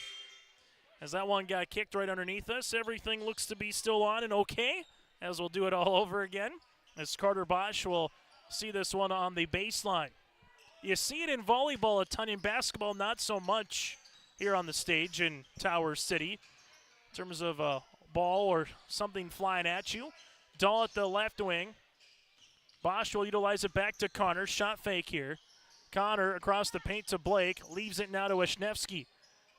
Speaker 4: As that one got kicked right underneath us, everything looks to be still on and okay, as we'll do it all over again. As Carter Bosch will see this one on the baseline. You see it in volleyball a ton, in basketball not so much here on the stage in Tower City in terms of a ball or something flying at you. Dahl at the left wing. Bosch will utilize it back to Connor. Shot fake here. Connor across the paint to Blake. Leaves it now to Wisniewski.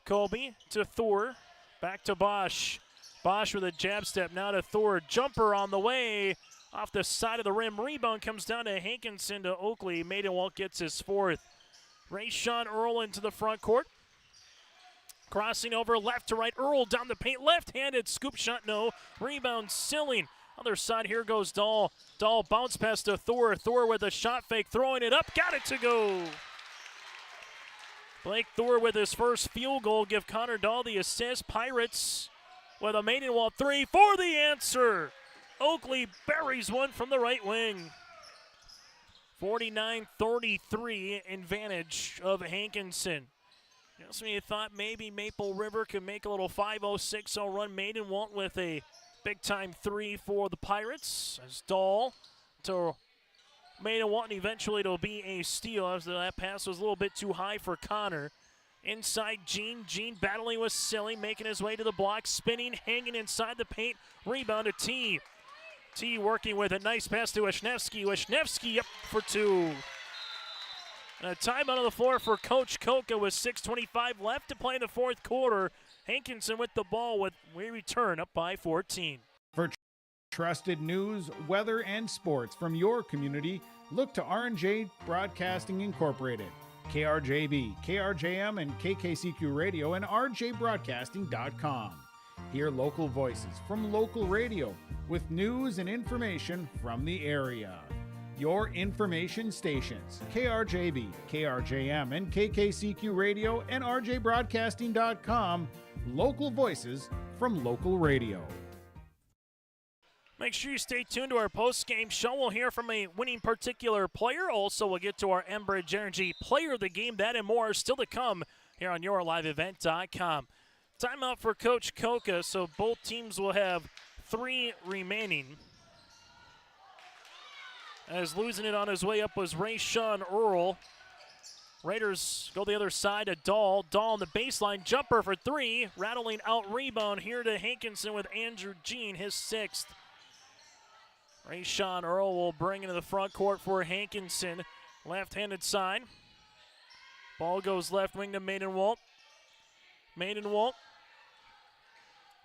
Speaker 4: Colby to Thor. Back to Bosch. Bosch with a jab step now to Thor. Jumper on the way. Off the side of the rim. Rebound comes down to Hankinson to Oakley. Maidenwalt gets his 4th. Rayshawn Earl into the front court. Crossing over left to right. Earl down the paint. Left-handed scoop shot. No. Rebound Silling. Other side, here goes Dahl. Dahl bounce pass to Thor. Thor with a shot fake. Throwing it up. Got it to go. Blake Thor with his first field goal. Give Connor Dahl the assist. Pirates with a maiden wall three for the answer. Oakley buries one from the right wing. 49-33 advantage of Hankinson. Just when you thought maybe Maple River could make a little 5-0-6-0 run, Maiden won't with a big-time three for the Pirates. As Dahl to Maiden won't, and eventually it'll be a steal as that pass was a little bit too high for Connor. Inside Gene. Gene battling with Silly, making his way to the block, spinning, hanging inside the paint. Rebound to T. T working with a nice pass to Wisniewski. Wisniewski up for two. And a timeout on the floor for Coach Koka with 6:25 left to play in the fourth quarter. Hankinson with the ball with we return up by 14.
Speaker 3: For trusted news, weather, and sports from your community, look to R&J Broadcasting Incorporated. KRJB, KRJM, and KKCQ Radio and rjbroadcasting.com. Hear local voices from local radio with news and information from the area. Your information stations, KRJB, KRJM, and KKCQ Radio and rjbroadcasting.com. Local voices from local radio.
Speaker 4: Make sure you stay tuned to our post-game show. We'll hear from a winning particular player. Also, we'll get to our Enbridge Energy Player of the Game. That and more still to come here on YourLiveEvent.com. Timeout for Coach Koka, so both teams will have 3 remaining. As losing it on his way up was Rayshawn Earl. Raiders go the other side to Dahl. Dahl on the baseline, jumper for 3. Rattling out rebound here to Hankinson with Andrew Jean, his 6th. Rayshawn Earl will bring into the front court for Hankinson. Left-handed side. Ball goes left wing to Maidenwalt. Maidenwalt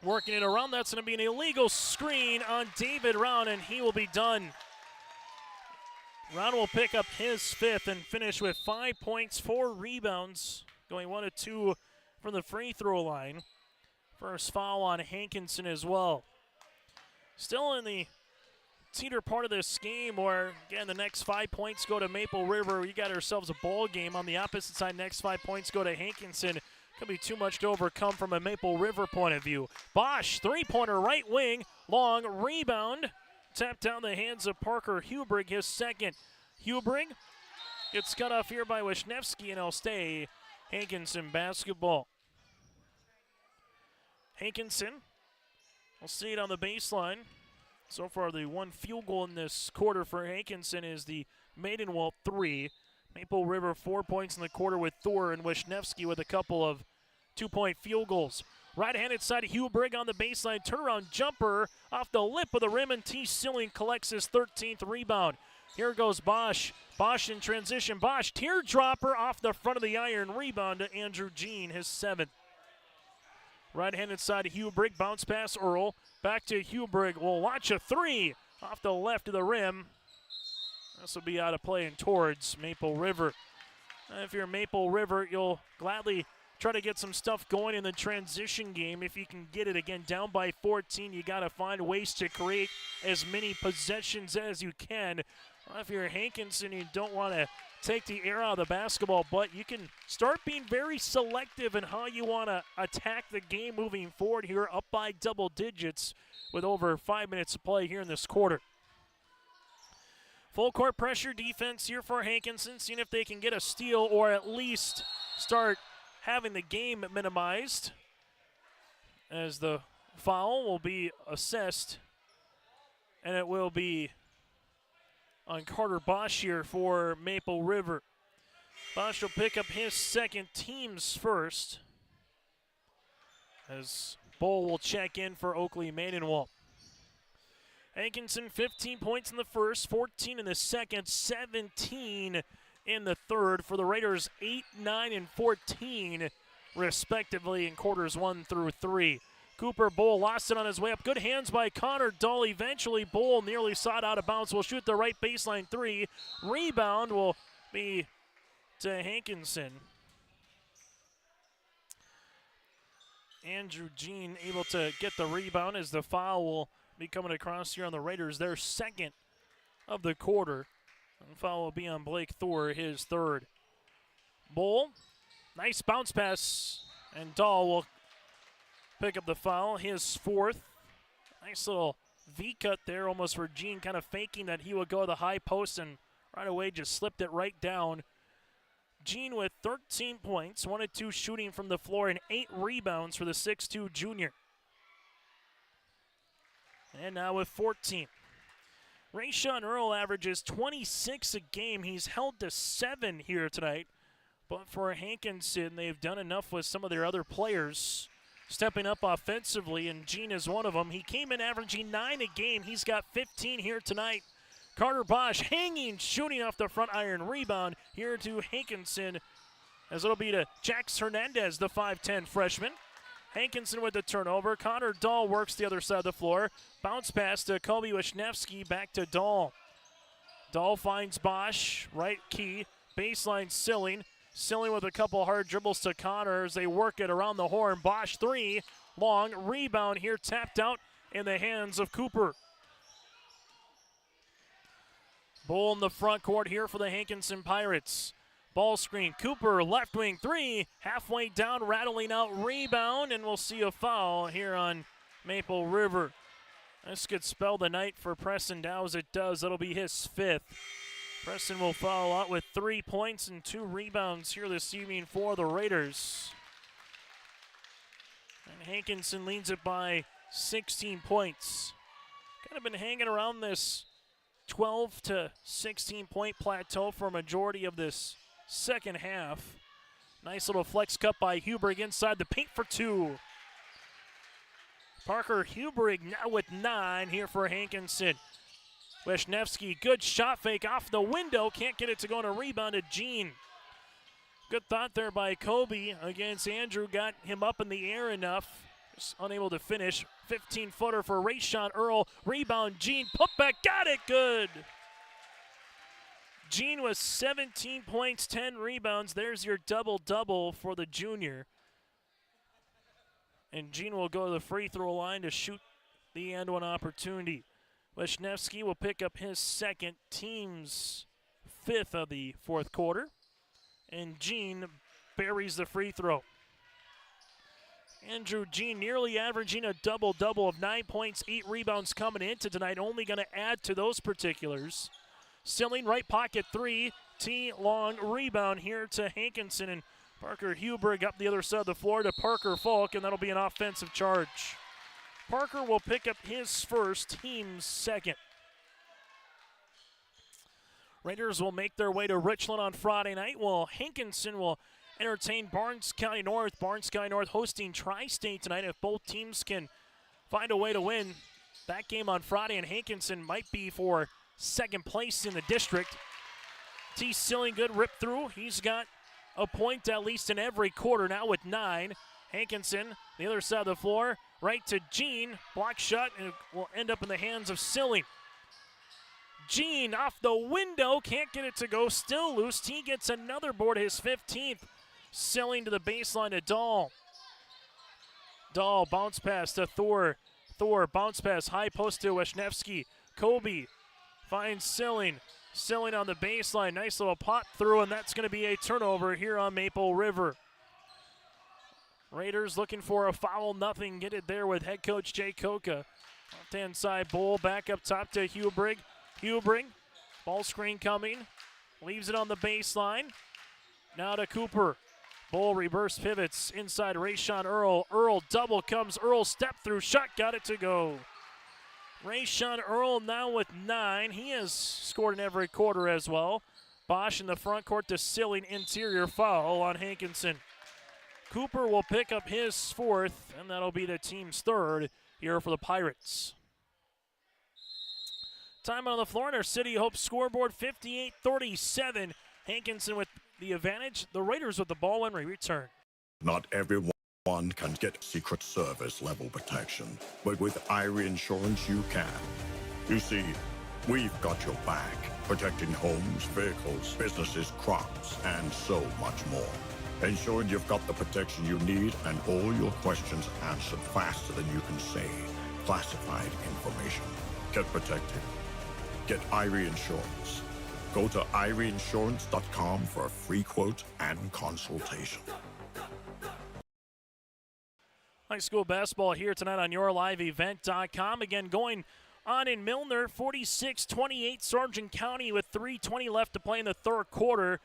Speaker 4: working it around. That's going to be an illegal screen on David Round, and he will be done. Round will pick up his 5th and finish with 5 points, 4 rebounds, going 1 of 2 from the free throw line. First foul on Hankinson as well. Still in the teeter part of this game where, again, the next 5 points go to Maple River. We got ourselves a ball game. On the opposite side, next 5 points go to Hankinson. Could be too much to overcome from a Maple River point of view. Bosch, three-pointer, right wing, long rebound. Tapped down the hands of Parker Hubrig, his 2nd. Hubrig gets cut off here by Wisniewski, and it'll stay Hankinson basketball. Hankinson will see it on the baseline. So far, the one field goal in this quarter for Hankinson is the Maidenwalt 3. Maple River 4 points in the quarter with Thor and Wisniewski with a couple of 2-point field goals. Right-handed side, Hubrig on the baseline. Turnaround jumper off the lip of the rim, and T. Silling collects his 13th rebound. Here goes Bosch. Bosch in transition. Bosch, teardropper off the front of the iron. Rebound to Andrew Jean, his 7th. Right-handed side, Hubrig. Bounce pass, Earl. Back to Hubrig. Will launch a 3 off the left of the rim. This will be out of play and towards Maple River. If you're Maple River, you'll gladly try to get some stuff going in the transition game. If you can get it, again, down by 14, you got to find ways to create as many possessions as you can. If you're Hankinson, you don't want to take the air out of the basketball, but you can start being very selective in how you want to attack the game moving forward here, up by double digits with over 5 minutes to play here in this quarter. Full court pressure defense here for Hankinson, seeing if they can get a steal or at least start having the game minimized, as the foul will be assessed, and it will be on Carter Bosch here for Maple River. Bosch will pick up his 2nd, team's first, as Bull will check in for Oakley Maidenwalt. Hankinson, 15 points in the first, 14 in the second, 17 in the third. For the Raiders, 8, 9, and 14, respectively, in quarters 1 through 3. Cooper Bull lost it on his way up. Good hands by Connor Dahl. Eventually, Bull nearly shot out of bounds. Will shoot the right baseline 3. Rebound will be to Hankinson. Andrew Jean able to get the rebound as the foul will be coming across here on the Raiders, their second of the quarter. And the foul will be on Blake Thor, his third. Bull, nice bounce pass, and Dahl will pick up the foul, his fourth. Nice little V-cut there, almost for Jean, kind of faking that he would go to the high post, and right away just slipped it right down. Jean with 13 points, 1 of 2 shooting from the floor, and 8 rebounds for the 6'2 junior. And now with 14. Rayshawn Earl averages 26 a game. He's held to 7 here tonight. But for Hankinson, they've done enough with some of their other players stepping up offensively, and Jean is one of them. He came in averaging 9 a game. He's got 15 here tonight. Carter Bosch hanging, shooting off the front iron, rebound here to Hankinson, as it'll be to Jax Hernandez, the 5'10 freshman. Hankinson with the turnover. Connor Dahl works the other side of the floor. Bounce pass to Kobe Wisniewski, back to Dahl. Dahl finds Bosch, right key, baseline Silling. Silling with a couple hard dribbles to Connor as they work it around the horn. Bosch 3, long rebound here, tapped out in the hands of Cooper. Bull in the front court here for the Hankinson Pirates. Ball screen, Cooper, left wing 3, halfway down, rattling out rebound, and we'll see a foul here on Maple River. This could spell the night for Preston Dow's. It does. That'll be his 5th. Preston will foul out with 3 points and 2 rebounds here this evening for the Raiders. And Hankinson leads it by 16 points. Kind of been hanging around this 12 to 16 point plateau for a majority of this second half. Nice little flex cut by Huberg inside the paint for 2. Parker Huberg now with 9 here for Hankinson. Wisniewski, good shot fake off the window. Can't get it to go on a rebound to Jean. Good thought there by Kobe against Andrew. Got him up in the air enough. Just unable to finish. 15-footer for Rayshawn Earl. Rebound, Jean. Put back, got it, good. Jean with 17 points, 10 rebounds. There's your double-double for the junior. And Jean will go to the free throw line to shoot the and one opportunity. Wisniewski will pick up his second, team's 5th of the fourth quarter. And Jean buries the free throw. Andrew Jean nearly averaging a double-double of 9 points, 8 rebounds coming into tonight. Only going to add to those particulars. Silling, right pocket 3. T-long rebound here to Hankinson. And Parker Huberg up the other side of the floor to Parker Falk, and that'll be an offensive charge. Parker will pick up his first, team's 2nd. Raiders will make their way to Richland on Friday night, while Hankinson will entertain Barnes County North. Barnes County North hosting Tri-State tonight. If both teams can find a way to win that game on Friday, and Hankinson might be for 2nd place in the district. T. Silling, good rip through. He's got a point at least in every quarter now with 9. Hankinson, the other side of the floor, right to Jean. Block shot, and it will end up in the hands of Silling. Jean off the window, can't get it to go, still loose. T gets another board, his 15th. Silling to the baseline to Dahl. Dahl bounce pass to Thor. Thor bounce pass, high post to Wisniewski. Kobe finds Silling. Silling on the baseline, nice little pop through, and that's going to be a turnover here on Maple River. Raiders looking for a foul, nothing. Get it there with head coach Jay Koka. Left-hand side, Bull back up top to Huberg. Huberg, ball screen coming. Leaves it on the baseline. Now to Cooper. Bull reverse pivots inside Rayshawn Earl. Earl double comes. Earl step through shot, got it to go. Rayshawn Earl now with 9. He has scored in every quarter as well. Bosch in the front court to Silling, interior foul on Hankinson. Cooper will pick up his 4th, and that'll be the team's 3rd here for the Pirates. Time on the floor in our City Hope scoreboard, 58-37. Hankinson with the advantage. The Raiders with the ball when we return.
Speaker 10: Not everyone can get Secret Service level protection, but with Irie Insurance you can. You see, we've got your back, protecting homes, vehicles, businesses, crops, and so much more. ensuring you've got the protection you need and all your questions answered faster than you can say classified information. Get protected. Get Irie Insurance. Go to IrieInsurance.com for a free quote and consultation.
Speaker 4: High school basketball here tonight on YourLiveEvent.com. Again, going on in Milner, 46-28 Sargent County with 3:20 left to play in the third quarter.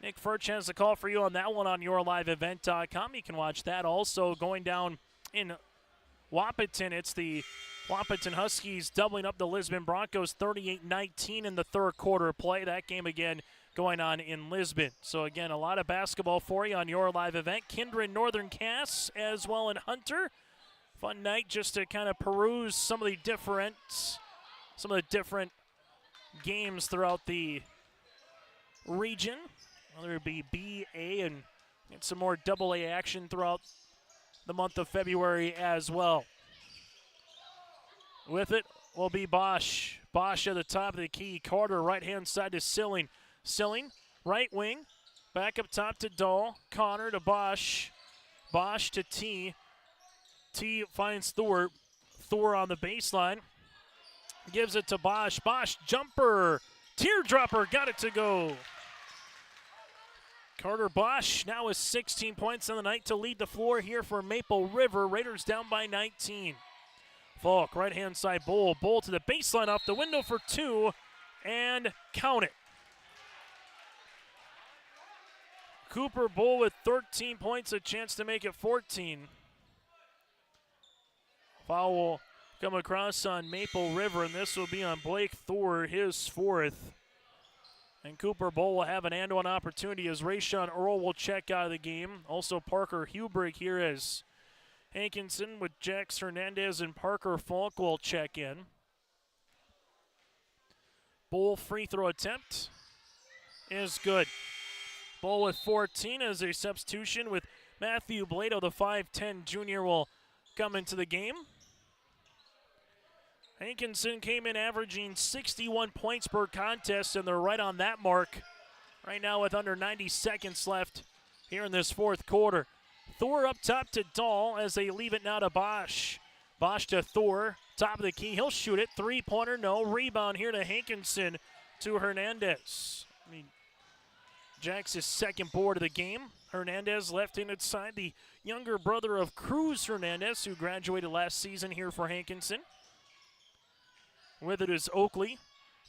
Speaker 4: Nick Furch has a call for you on that one on YourLiveEvent.com. You can watch that. Also going down in Wahpeton, it's the Wahpeton Huskies doubling up the Lisbon Broncos 38-19 in the third quarter play. That game again going on in Lisbon. So again, a lot of basketball for you on your live event. Kinder and Northern Cass as well in Hunter. Fun night just to kind of peruse some of the different games throughout the region. Whether it be B, A, and get some more AA action throughout the month of February as well. With it will be Bosch. Bosch at the top of the key. Carter right-hand side to Silling. Silling, right wing. Back up top to Dahl. Connor to Bosch. Bosch to T. T finds Thor. Thor on the baseline. Gives it to Bosch. Bosch, jumper. Teardropper, got it to go. Carter Bosch now with 16 points on the night to lead the floor here for Maple River. Raiders down by 19. Falk, right-hand side, Bull. Bull to the baseline off the window for two, and count it. Cooper Bull with 13 points, a chance to make it 14. Foul will come across on Maple River, and this will be on Blake Thor, his fourth. And Cooper Bull will have an and-one opportunity as Rayshawn Earl will check out of the game. Also Parker Hubrick here as Hankinson with Jax Hernandez and Parker Falk will check in. Bull free throw attempt is good. Bull with 14 as a substitution with Matthew Blado, the 5'10 junior, will come into the game. Hankinson came in averaging 61 points per contest, and they're right on that mark right now with under 90 seconds left here in this fourth quarter. Thor up top to Dahl as they leave it now to Bosch. Bosch to Thor, top of the key. He'll shoot it. Three-pointer, no. Rebound here to Hankinson to Hernandez. Jack's second board of the game. Hernandez left-handed side, the younger brother of Cruz Hernandez, who graduated last season here for Hankinson. With it is Oakley.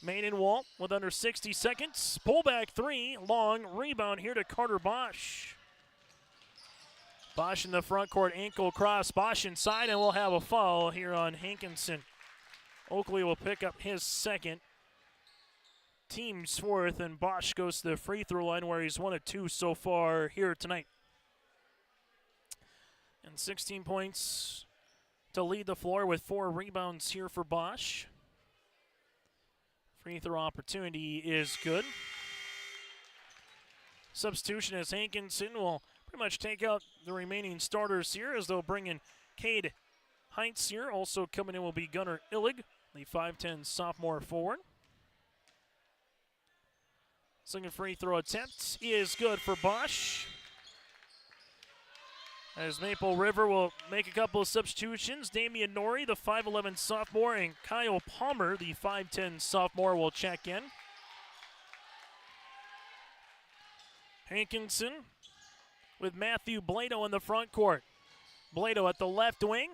Speaker 4: Main and Walt with under 60 seconds. Pullback three, long rebound here to Carter Bosch. Bosch in the front court, ankle cross. Bosch inside, and we'll have a foul here on Hankinson. Oakley will pick up his second, team's fourth, and Bosch goes to the free throw line where he's 1 of 2 so far here tonight. And 16 points to lead the floor with 4 rebounds here for Bosch. Free throw opportunity is good. Substitution as Hankinson will pretty much take out the remaining starters here as they'll bring in Cade Heinz here. Also coming in will be Gunnar Illig, the 5'10 sophomore forward. Second free throw attempt is good for Bosch. As Maple River will make a couple of substitutions. Damian Norrie, the 5'11 sophomore, and Kyle Palmer, the 5'10 sophomore, will check in. Hankinson with Matthew Blado in the front court. Blado at the left wing.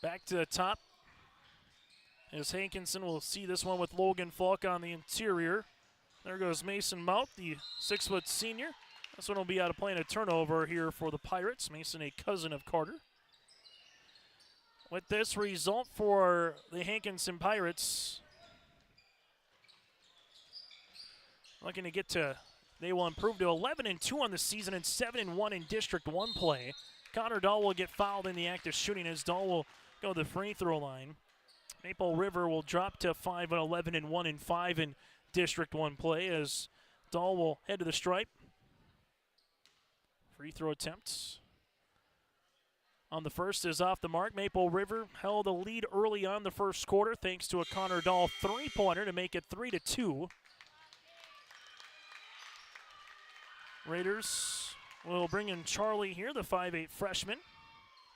Speaker 4: Back to the top. As Hankinson will see this one with Logan Falk on the interior. There goes Mason Mount, the 6-foot senior. This one will be out of play and a turnover here for the Pirates. Mason, a cousin of Carter. With this result for the Hankinson Pirates, looking to get to, they will improve to 11-2 on the season and 7-1 in District 1 play. Connor Dahl will get fouled in the act of shooting as Dahl will go to the free throw line. Maple River will drop to 5-11 and 1-5 in District 1 play as Dahl will head to the stripe. Free throw attempts on the first is off the mark. Maple River held a lead early on the first quarter thanks to a Connor Dahl three-pointer to make it 3-2. Raiders will bring in Charlie here, the 5'8 freshman.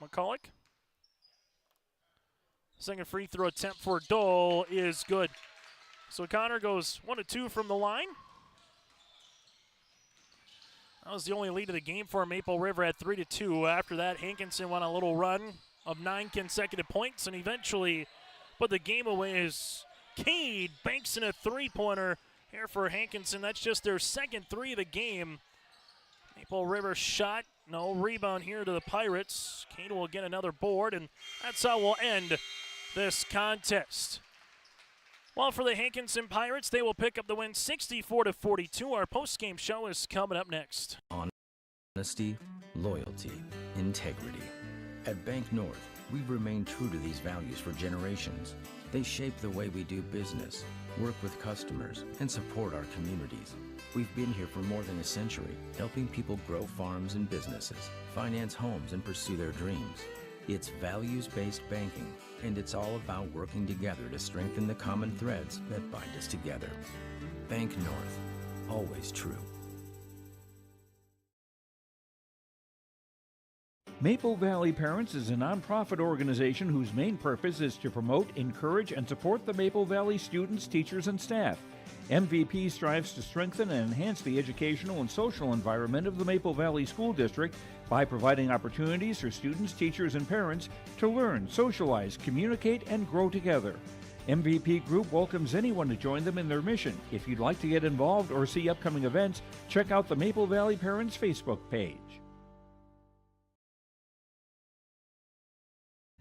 Speaker 4: McCulloch. Second free throw attempt for Dole is good. So Connor goes 1 of 2 from the line. That was the only lead of the game for Maple River at 3-2. After that, Hankinson went on a little run of 9 consecutive points and eventually put the game away as Cade banks in a three-pointer here for Hankinson. That's just their second 3 of the game. Maple River shot, no rebound here to the Pirates. Cade will get another board, and that's how we'll end this contest. Well, for the Hankinson Pirates, they will pick up the win 64-42. Our post-game show is coming up next.
Speaker 11: Honesty, loyalty, integrity. At Bank North, we've remained true to these values for generations. They shape the way we do business, work with customers, and support our communities. We've been here for more than a century, helping people grow farms and businesses, finance homes, and pursue their dreams. It's values-based banking, and it's all about working together to strengthen the common threads that bind us together. Bank North, always true.
Speaker 1: Maple Valley Parents is a nonprofit organization whose main purpose is to promote, encourage, and support the Maple Valley students, teachers, and staff. MVP strives to strengthen and enhance the educational and social environment of the Maple Valley School District by providing opportunities for students, teachers, and parents to learn, socialize, communicate, and grow together. MVP Group welcomes anyone to join them in their mission. If you'd like to get involved or see upcoming events, check out the Maple Valley Parents Facebook page.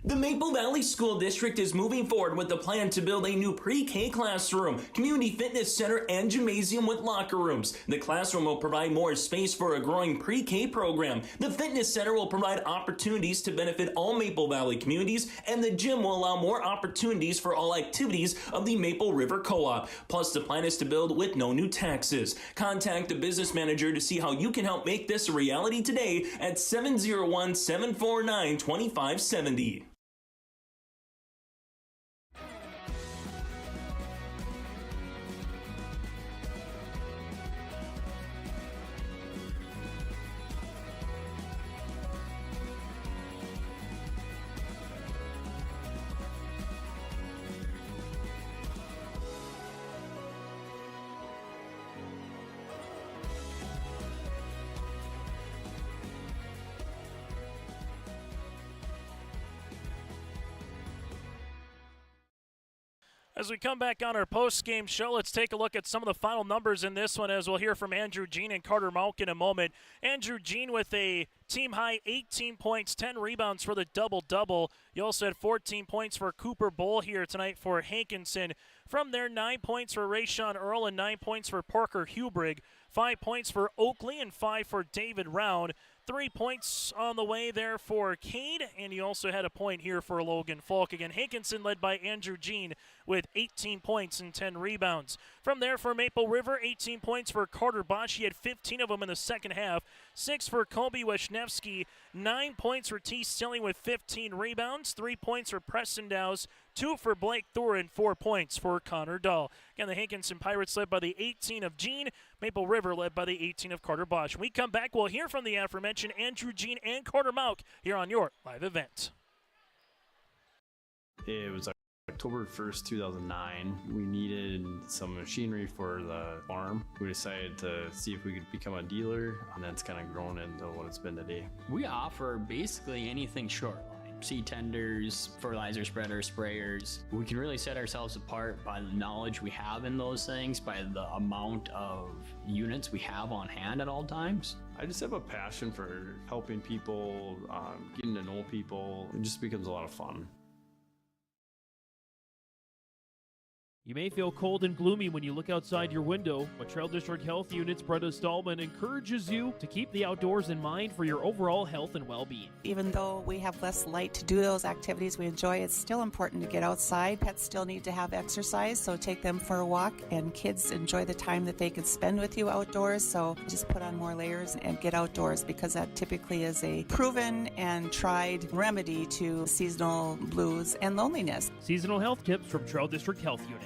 Speaker 9: The Maple Valley School District is moving forward with the plan to build a new pre-K classroom, community fitness center, and gymnasium with locker rooms. The classroom will provide more space for a growing pre-K program. The fitness center will provide opportunities to benefit all Maple Valley communities, and the gym will allow more opportunities for all activities of the Maple River Co-op. Plus, the plan is to build with no new taxes. Contact the business manager to see how you can help make this a reality today at 701-749-2570.
Speaker 4: As we come back on our post-game show, let's take a look at some of the final numbers in this one, as we'll hear from Andrew Jean and Carter Malk in a moment. Andrew Jean with a team-high 18 points, 10 rebounds for the double-double. You also had 14 points for Cooper Bull here tonight for Hankinson. From there, 9 points for Rayshawn Earl and 9 points for Parker Hubrig. 5 points for Oakley and 5 for David Round. 3 points on the way there for Cade, and you also had a point here for Logan Falk. Again, Hankinson led by Andrew Jean with 18 points and 10 rebounds. From there for Maple River, 18 points for Carter Bosch. He had 15 of them in the second half. 6 for Kobe Wisniewski. 9 points for T. Stilling with 15 rebounds. 3 points for Preston Dowse. 2 for Blake Thor and 4 points for Connor Dahl. Again, the Hankinson Pirates led by the 18 of Jean. Maple River led by the 18 of Carter Bosch. When we come back, we'll hear from the aforementioned Andrew Jean and Carter Malk here on your live event.
Speaker 14: It was October 1st, 2009. We needed some machinery for the farm. We decided to see if we could become a dealer, and that's kind of grown into what it's been today.
Speaker 15: We offer basically anything short line. Seed tenders, fertilizer spreaders, sprayers. We can really set ourselves apart by the knowledge we have in those things, by the amount of units we have on hand at all times.
Speaker 14: I just have a passion for helping people, getting to know people. It just becomes a lot of fun.
Speaker 16: You may feel cold and gloomy when you look outside your window, but Trail District Health Unit's Brenda Stallman encourages you to keep the outdoors in mind for your overall health and well-being.
Speaker 17: Even though we have less light to do those activities we enjoy, it's still important to get outside. Pets still need to have exercise, so take them for a walk, and kids enjoy the time that they can spend with you outdoors, so just put on more layers and get outdoors, because that typically is a proven and tried remedy to seasonal blues and loneliness.
Speaker 16: Seasonal health tips from Trail District Health Unit.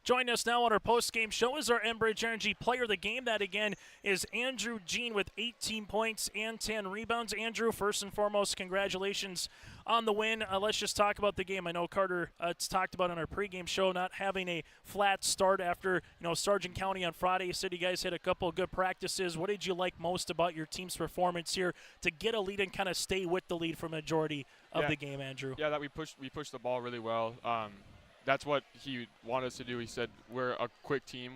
Speaker 4: Join us now on our post-game show is our Enbridge Energy Player of the Game. That, again, is Andrew Jean with 18 points and 10 rebounds. Andrew, first and foremost, congratulations on the win. Let's just talk about the game. I know Carter it's talked about on our pregame show not having a flat start after Sargent County on Friday. You said you guys had a couple of good practices. What did you like most about your team's performance here to get a lead and kind of stay with the lead for majority of the game, Andrew?
Speaker 12: Yeah, that we pushed the ball really well. That's what he wanted us to do. He said we're a quick team.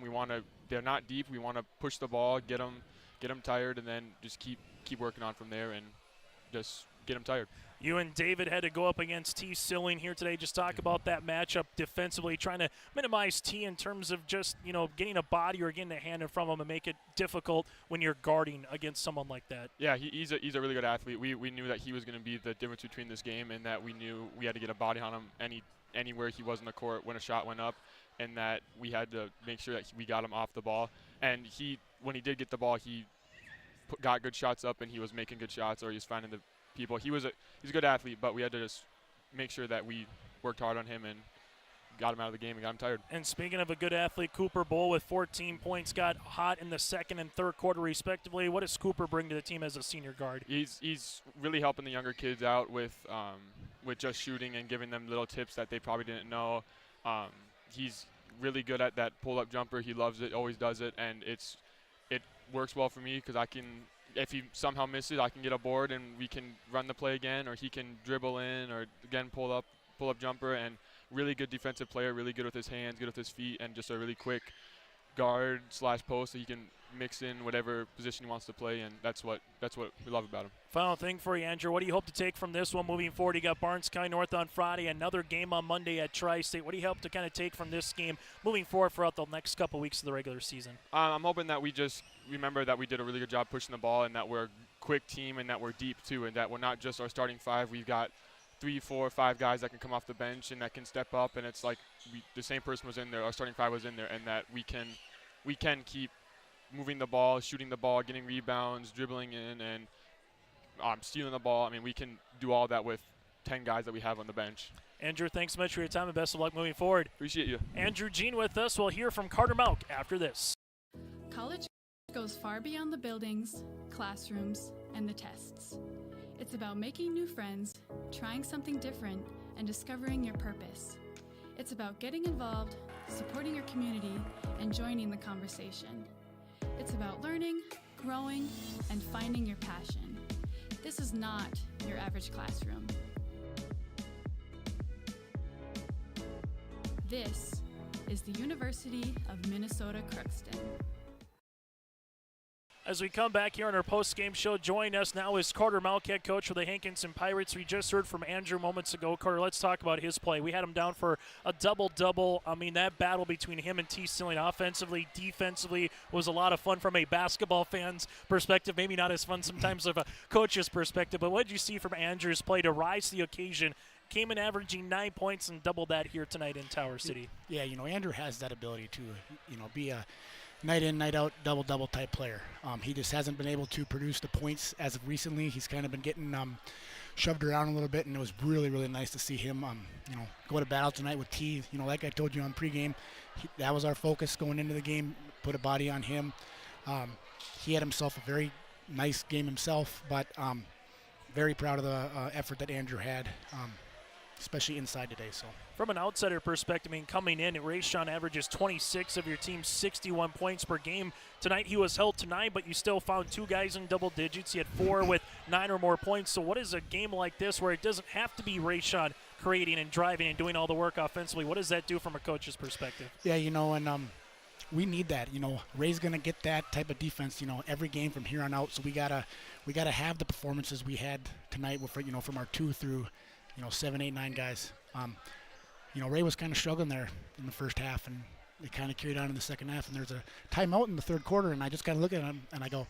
Speaker 12: They're not deep. We want to push the ball, get them tired, and then just keep working on from there and just get them tired.
Speaker 4: You and David had to go up against T. Silling here today. Just talk about that matchup defensively, trying to minimize T in terms of just getting a body or getting a hand in front of him and make it difficult when you're guarding against someone like that.
Speaker 12: Yeah, he's a really good athlete. We knew that he was going to be the difference between this game, and that we knew we had to get a body on him anywhere he was in the court when a shot went up, and that we had to make sure that we got him off the ball. And when he did get the ball, he got good shots up, and he was making good shots, or he was finding the people. He's a good athlete, but we had to just make sure that we worked hard on him and got him out of the game and got him tired.
Speaker 4: And speaking of a good athlete, Cooper Bull with 14 points got hot in the second and third quarter respectively. What does Cooper bring to the team as a senior guard?
Speaker 12: He's really helping the younger kids out with just shooting and giving them little tips that they probably didn't know. He's really good at that pull-up jumper. He loves it, always does it, and it works well for me because if he somehow misses, I can get a board and we can run the play again, or he can dribble in, or again pull up jumper. And really good defensive player, really good with his hands, good with his feet, and just a really quick guard / post, so he can mix in whatever position he wants to play, and that's what we love about him.
Speaker 4: Final thing for you, Andrew. What do you hope to take from this one moving forward? You got Barnes County North on Friday, another game on Monday at Tri-State. What do you hope to kind of take from this game moving forward throughout the next couple weeks of the regular season?
Speaker 12: I'm hoping that we just remember that we did a really good job pushing the ball, and that we're a quick team, and that we're deep too, and that we're not just our starting five. We've got 3, 4, 5 guys that can come off the bench and that can step up, and it's like the same person was in there, our starting five was in there, and that we can keep moving the ball, shooting the ball, getting rebounds, dribbling in, and stealing the ball. I mean, we can do all that with 10 guys that we have on the bench.
Speaker 4: Andrew, thanks so much for your time and best of luck moving forward.
Speaker 12: Appreciate you.
Speaker 4: Andrew Jean with us. We'll hear from Carter Malk after this.
Speaker 13: College goes far beyond the buildings, classrooms, and the tests. It's about making new friends, trying something different, and discovering your purpose. It's about getting involved, supporting your community, and joining the conversation. It's about learning, growing, and finding your passion. This is not your average classroom. This is the University of Minnesota Crookston.
Speaker 4: As we come back here on our post-game show, joining us now is Carter Malk, head coach for the Hankinson Pirates. We just heard from Andrew moments ago. Carter, let's talk about his play. We had him down for a double-double. I mean, that battle between him and T. Silling offensively, defensively was a lot of fun from a basketball fan's perspective. Maybe not as fun sometimes of a coach's perspective, but what did you see from Andrew's play to rise to the occasion? Came in averaging 9 points and doubled that here tonight in Tower City.
Speaker 18: Yeah, Andrew has that ability to, be a night in, night out, double-double type player. He just hasn't been able to produce the points as of recently. He's kind of been getting shoved around a little bit, and it was really, really nice to see him, go to battle tonight with T. Like I told you on pregame, that was our focus going into the game, put a body on him. He had himself a very nice game himself, but very proud of the effort that Andrew had, especially inside today. So.
Speaker 4: From an outsider perspective, coming in, Rayshawn averages 26 of your team's 61 points per game. Tonight he was held to 9, but you still found 2 guys in double digits. He had 4 with 9 or more points. So what is a game like this where it doesn't have to be Rayshawn creating and driving and doing all the work offensively? What does that do from a coach's perspective?
Speaker 18: Yeah, and we need that. Ray's going to get that type of defense, every game from here on out. So we gotta have the performances we had tonight with, from our 2 through 7, 8, 9 guys. Ray was kind of struggling there in the first half, and it kind of carried on in the second half. And there's a timeout in the third quarter, and I just got to look at him, and I go,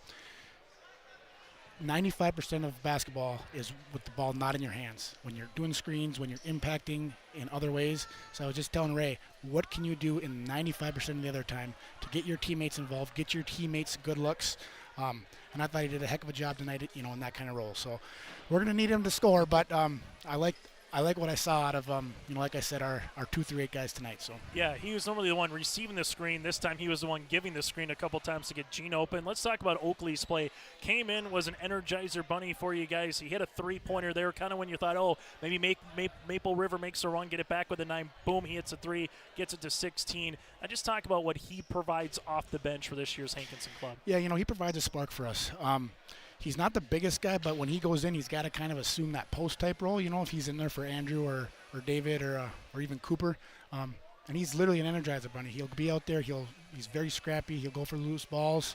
Speaker 18: 95% of basketball is with the ball not in your hands. When you're doing screens, when you're impacting in other ways. So I was just telling Ray, what can you do in 95% of the other time to get your teammates involved, get your teammates good looks? And I thought he did a heck of a job tonight, in that kind of role. So we're going to need him to score, but I like I like what I saw out of, like I said, our 2 through 8 guys tonight. So
Speaker 4: yeah, he was normally the one receiving the screen. This time he was the one giving the screen a couple times to get Gene open. Let's talk about Oakley's play. Came in, was an energizer bunny for you guys. He hit a 3-pointer there, kind of when you thought, oh, maybe Maple River makes a run, get it back with a 9. Boom, he hits a 3, gets it to 16. I just talk about what he provides off the bench for this year's Hankinson club.
Speaker 18: Yeah, he provides a spark for us. He's not the biggest guy, but when he goes in, he's got to kind of assume that post-type role, if he's in there for Andrew or David or even Cooper. And he's literally an energizer bunny. He'll be out there. He's very scrappy. He'll go for loose balls.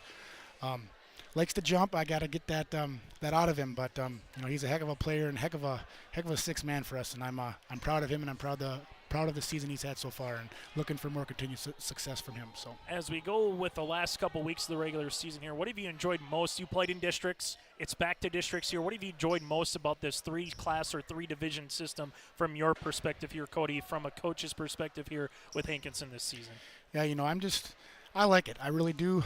Speaker 18: Likes to jump. I got to get that out of him. But he's a heck of a player and heck of a sixth man for us. And I'm proud of him, and I'm proud of the season he's had so far, and looking for more continued success from him. So
Speaker 4: as we go with the last couple weeks of the regular season here, what have you enjoyed most? You played in districts. It's back to districts here. What have you enjoyed most about this 3-class or 3-division system from your perspective here, Cody, from a coach's perspective here with Hankinson this season?
Speaker 18: Yeah, I like it. I really do.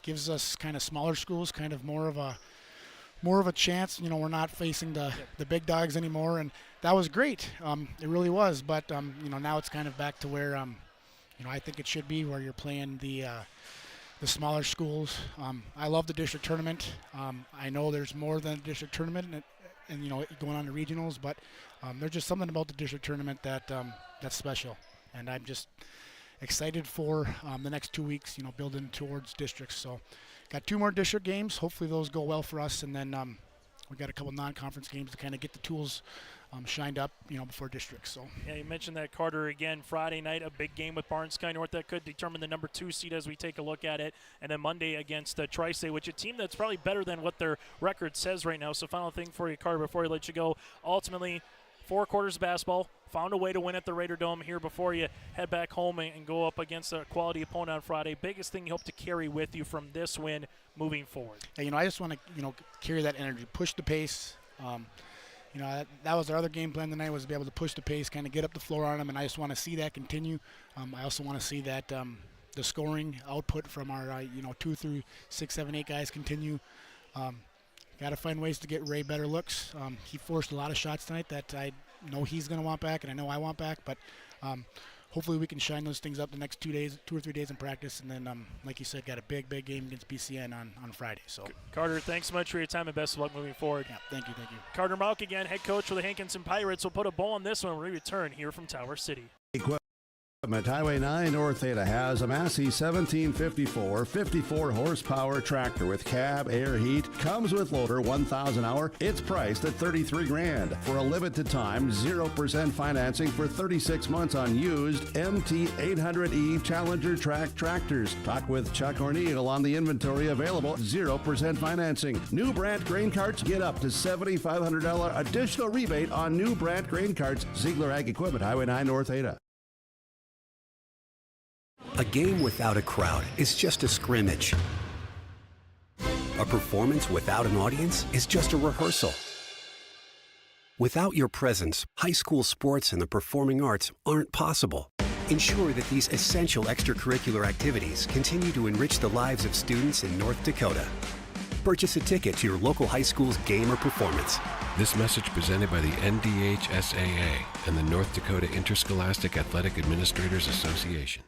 Speaker 18: Gives us kind of smaller schools kind of more of a chance. We're not facing the big dogs anymore, and that was great. It really was. But now it's kind of back to where I think it should be, where you're playing the smaller schools. I love the district tournament. I know there's more than a district tournament, and going on to regionals, but there's just something about the district tournament that's special, and I'm just excited for the next 2 weeks, building towards districts. So got 2 more district games. Hopefully those go well for us, and then we got a couple non-conference games to kind of get the tools shined up, before districts. So
Speaker 4: yeah, you mentioned that, Carter. Again, Friday night, a big game with Barnes Sky North that could determine the number 2 seed as we take a look at it, and then Monday against Tri-State, which is a team that's probably better than what their record says right now. So final thing for you, Carter, before I let you go. Ultimately, 4 quarters of basketball, found a way to win at the Raider Dome here before you head back home and go up against a quality opponent on Friday. Biggest thing you hope to carry with you from this win moving forward?
Speaker 18: Yeah, I just want to, carry that energy, push the pace. That was our other game plan tonight, was to be able to push the pace, kind of get up the floor on them, and I just want to see that continue. I also want to see that the scoring output from our 2 through 6, 7, 8 guys continue. Got to find ways to get Ray better looks. He forced a lot of shots tonight that I know he's going to want back, and I know I want back. But hopefully we can shine those things up the next 2 or 3 days in practice. And then, like you said, got a big game against BCN on Friday. So
Speaker 4: Carter, thanks so much for your time, and best of luck moving forward.
Speaker 18: Yeah, thank you.
Speaker 4: Carter Malk again, head coach for the Hankinson Pirates. Will put a bow on this one when we return here from Tower City.
Speaker 5: Highway 9 North Ada has a Massey 1754 54 horsepower tractor with cab, air heat, comes with loader, 1,000 hour. It's priced at $33,000 for a limited time, 0% financing for 36 months on used MT 800E Challenger track tractors. Talk with Chuck O'Neill on the inventory available, 0% financing. New Brandt grain carts get up to $7,500 additional rebate on new Brandt grain carts. Ziegler Ag Equipment, Highway 9 North Ada.
Speaker 19: A game without a crowd is just a scrimmage. A performance without an audience is just a rehearsal. Without your presence, high school sports and the performing arts aren't possible. Ensure that these essential extracurricular activities continue to enrich the lives of students in North Dakota. Purchase a ticket to your local high school's game or performance.
Speaker 20: This message presented by the NDHSAA and the North Dakota Interscholastic Athletic Administrators Association.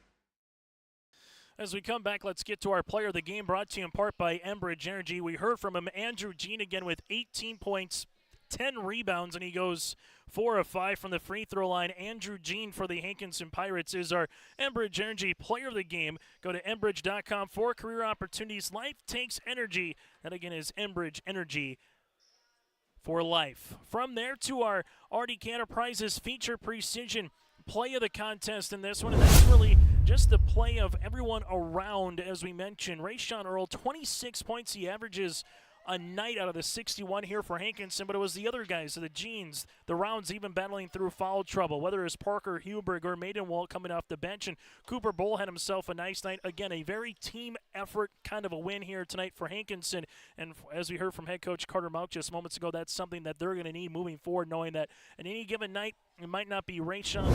Speaker 4: As we come back, let's get to our player of the game, brought to you in part by Enbridge Energy. We heard from him, Andrew Jean, again with 18 points, 10 rebounds, and he goes 4 of 5 from the free throw line. Andrew Jean for the Hankinson Pirates is our Enbridge Energy player of the game. Go to Enbridge.com for career opportunities. Life takes energy. That, again, is Enbridge Energy for life. From there to our Artie Cantor Prizes feature precision play of the contest in this one, and that's really just the play of everyone around. As we mentioned, Rayshawn Earl, 26 points. He averages a night out of the 61 here for Hankinson, but it was the other guys, the Jeans, the Rounds, even battling through foul trouble, whether it's Parker Huberg or Maidenwald coming off the bench, and Cooper Bull had himself a nice night. Again, a very team effort kind of a win here tonight for Hankinson, and as we heard from head coach Carter Malk just moments ago, that's something that they're going to need moving forward, knowing that at any given night, It might not be Rayshon,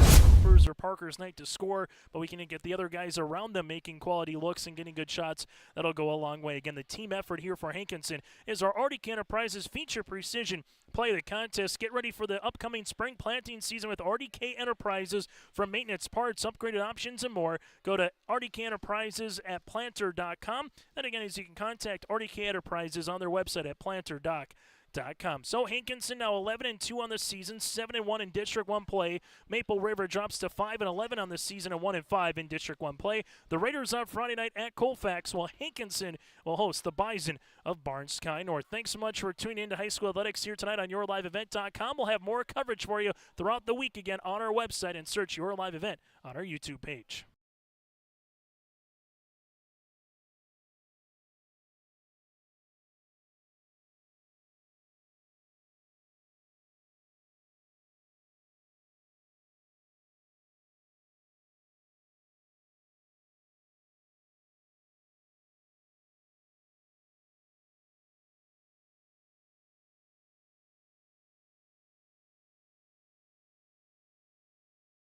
Speaker 4: Coopers, or Parker's night to score, but we can get the other guys around them making quality looks and getting good shots. That'll go a long way. Again, the team effort here for Hankinson is our Arctic Enterprises Feature Precision Play of the Contest. Get ready for the upcoming spring planting season with RDK Enterprises. From maintenance parts, upgraded options, and more, go to RDK Enterprises at planter.com. And again, as you can contact RDK Enterprises on their website at planter.com. So Hankinson now 11-2 on the season, 7-1 in District 1 play. Maple River drops to 5-11 on the season and 1-5 in District 1 play. The Raiders on Friday night at Colfax, while Hankinson will host the Bison of Barnes Sky North. Thanks so much for tuning in to high school athletics here tonight on YourLiveEvent.com. We'll have more coverage for you throughout the week again on our website, and search Your Live Event on our YouTube page.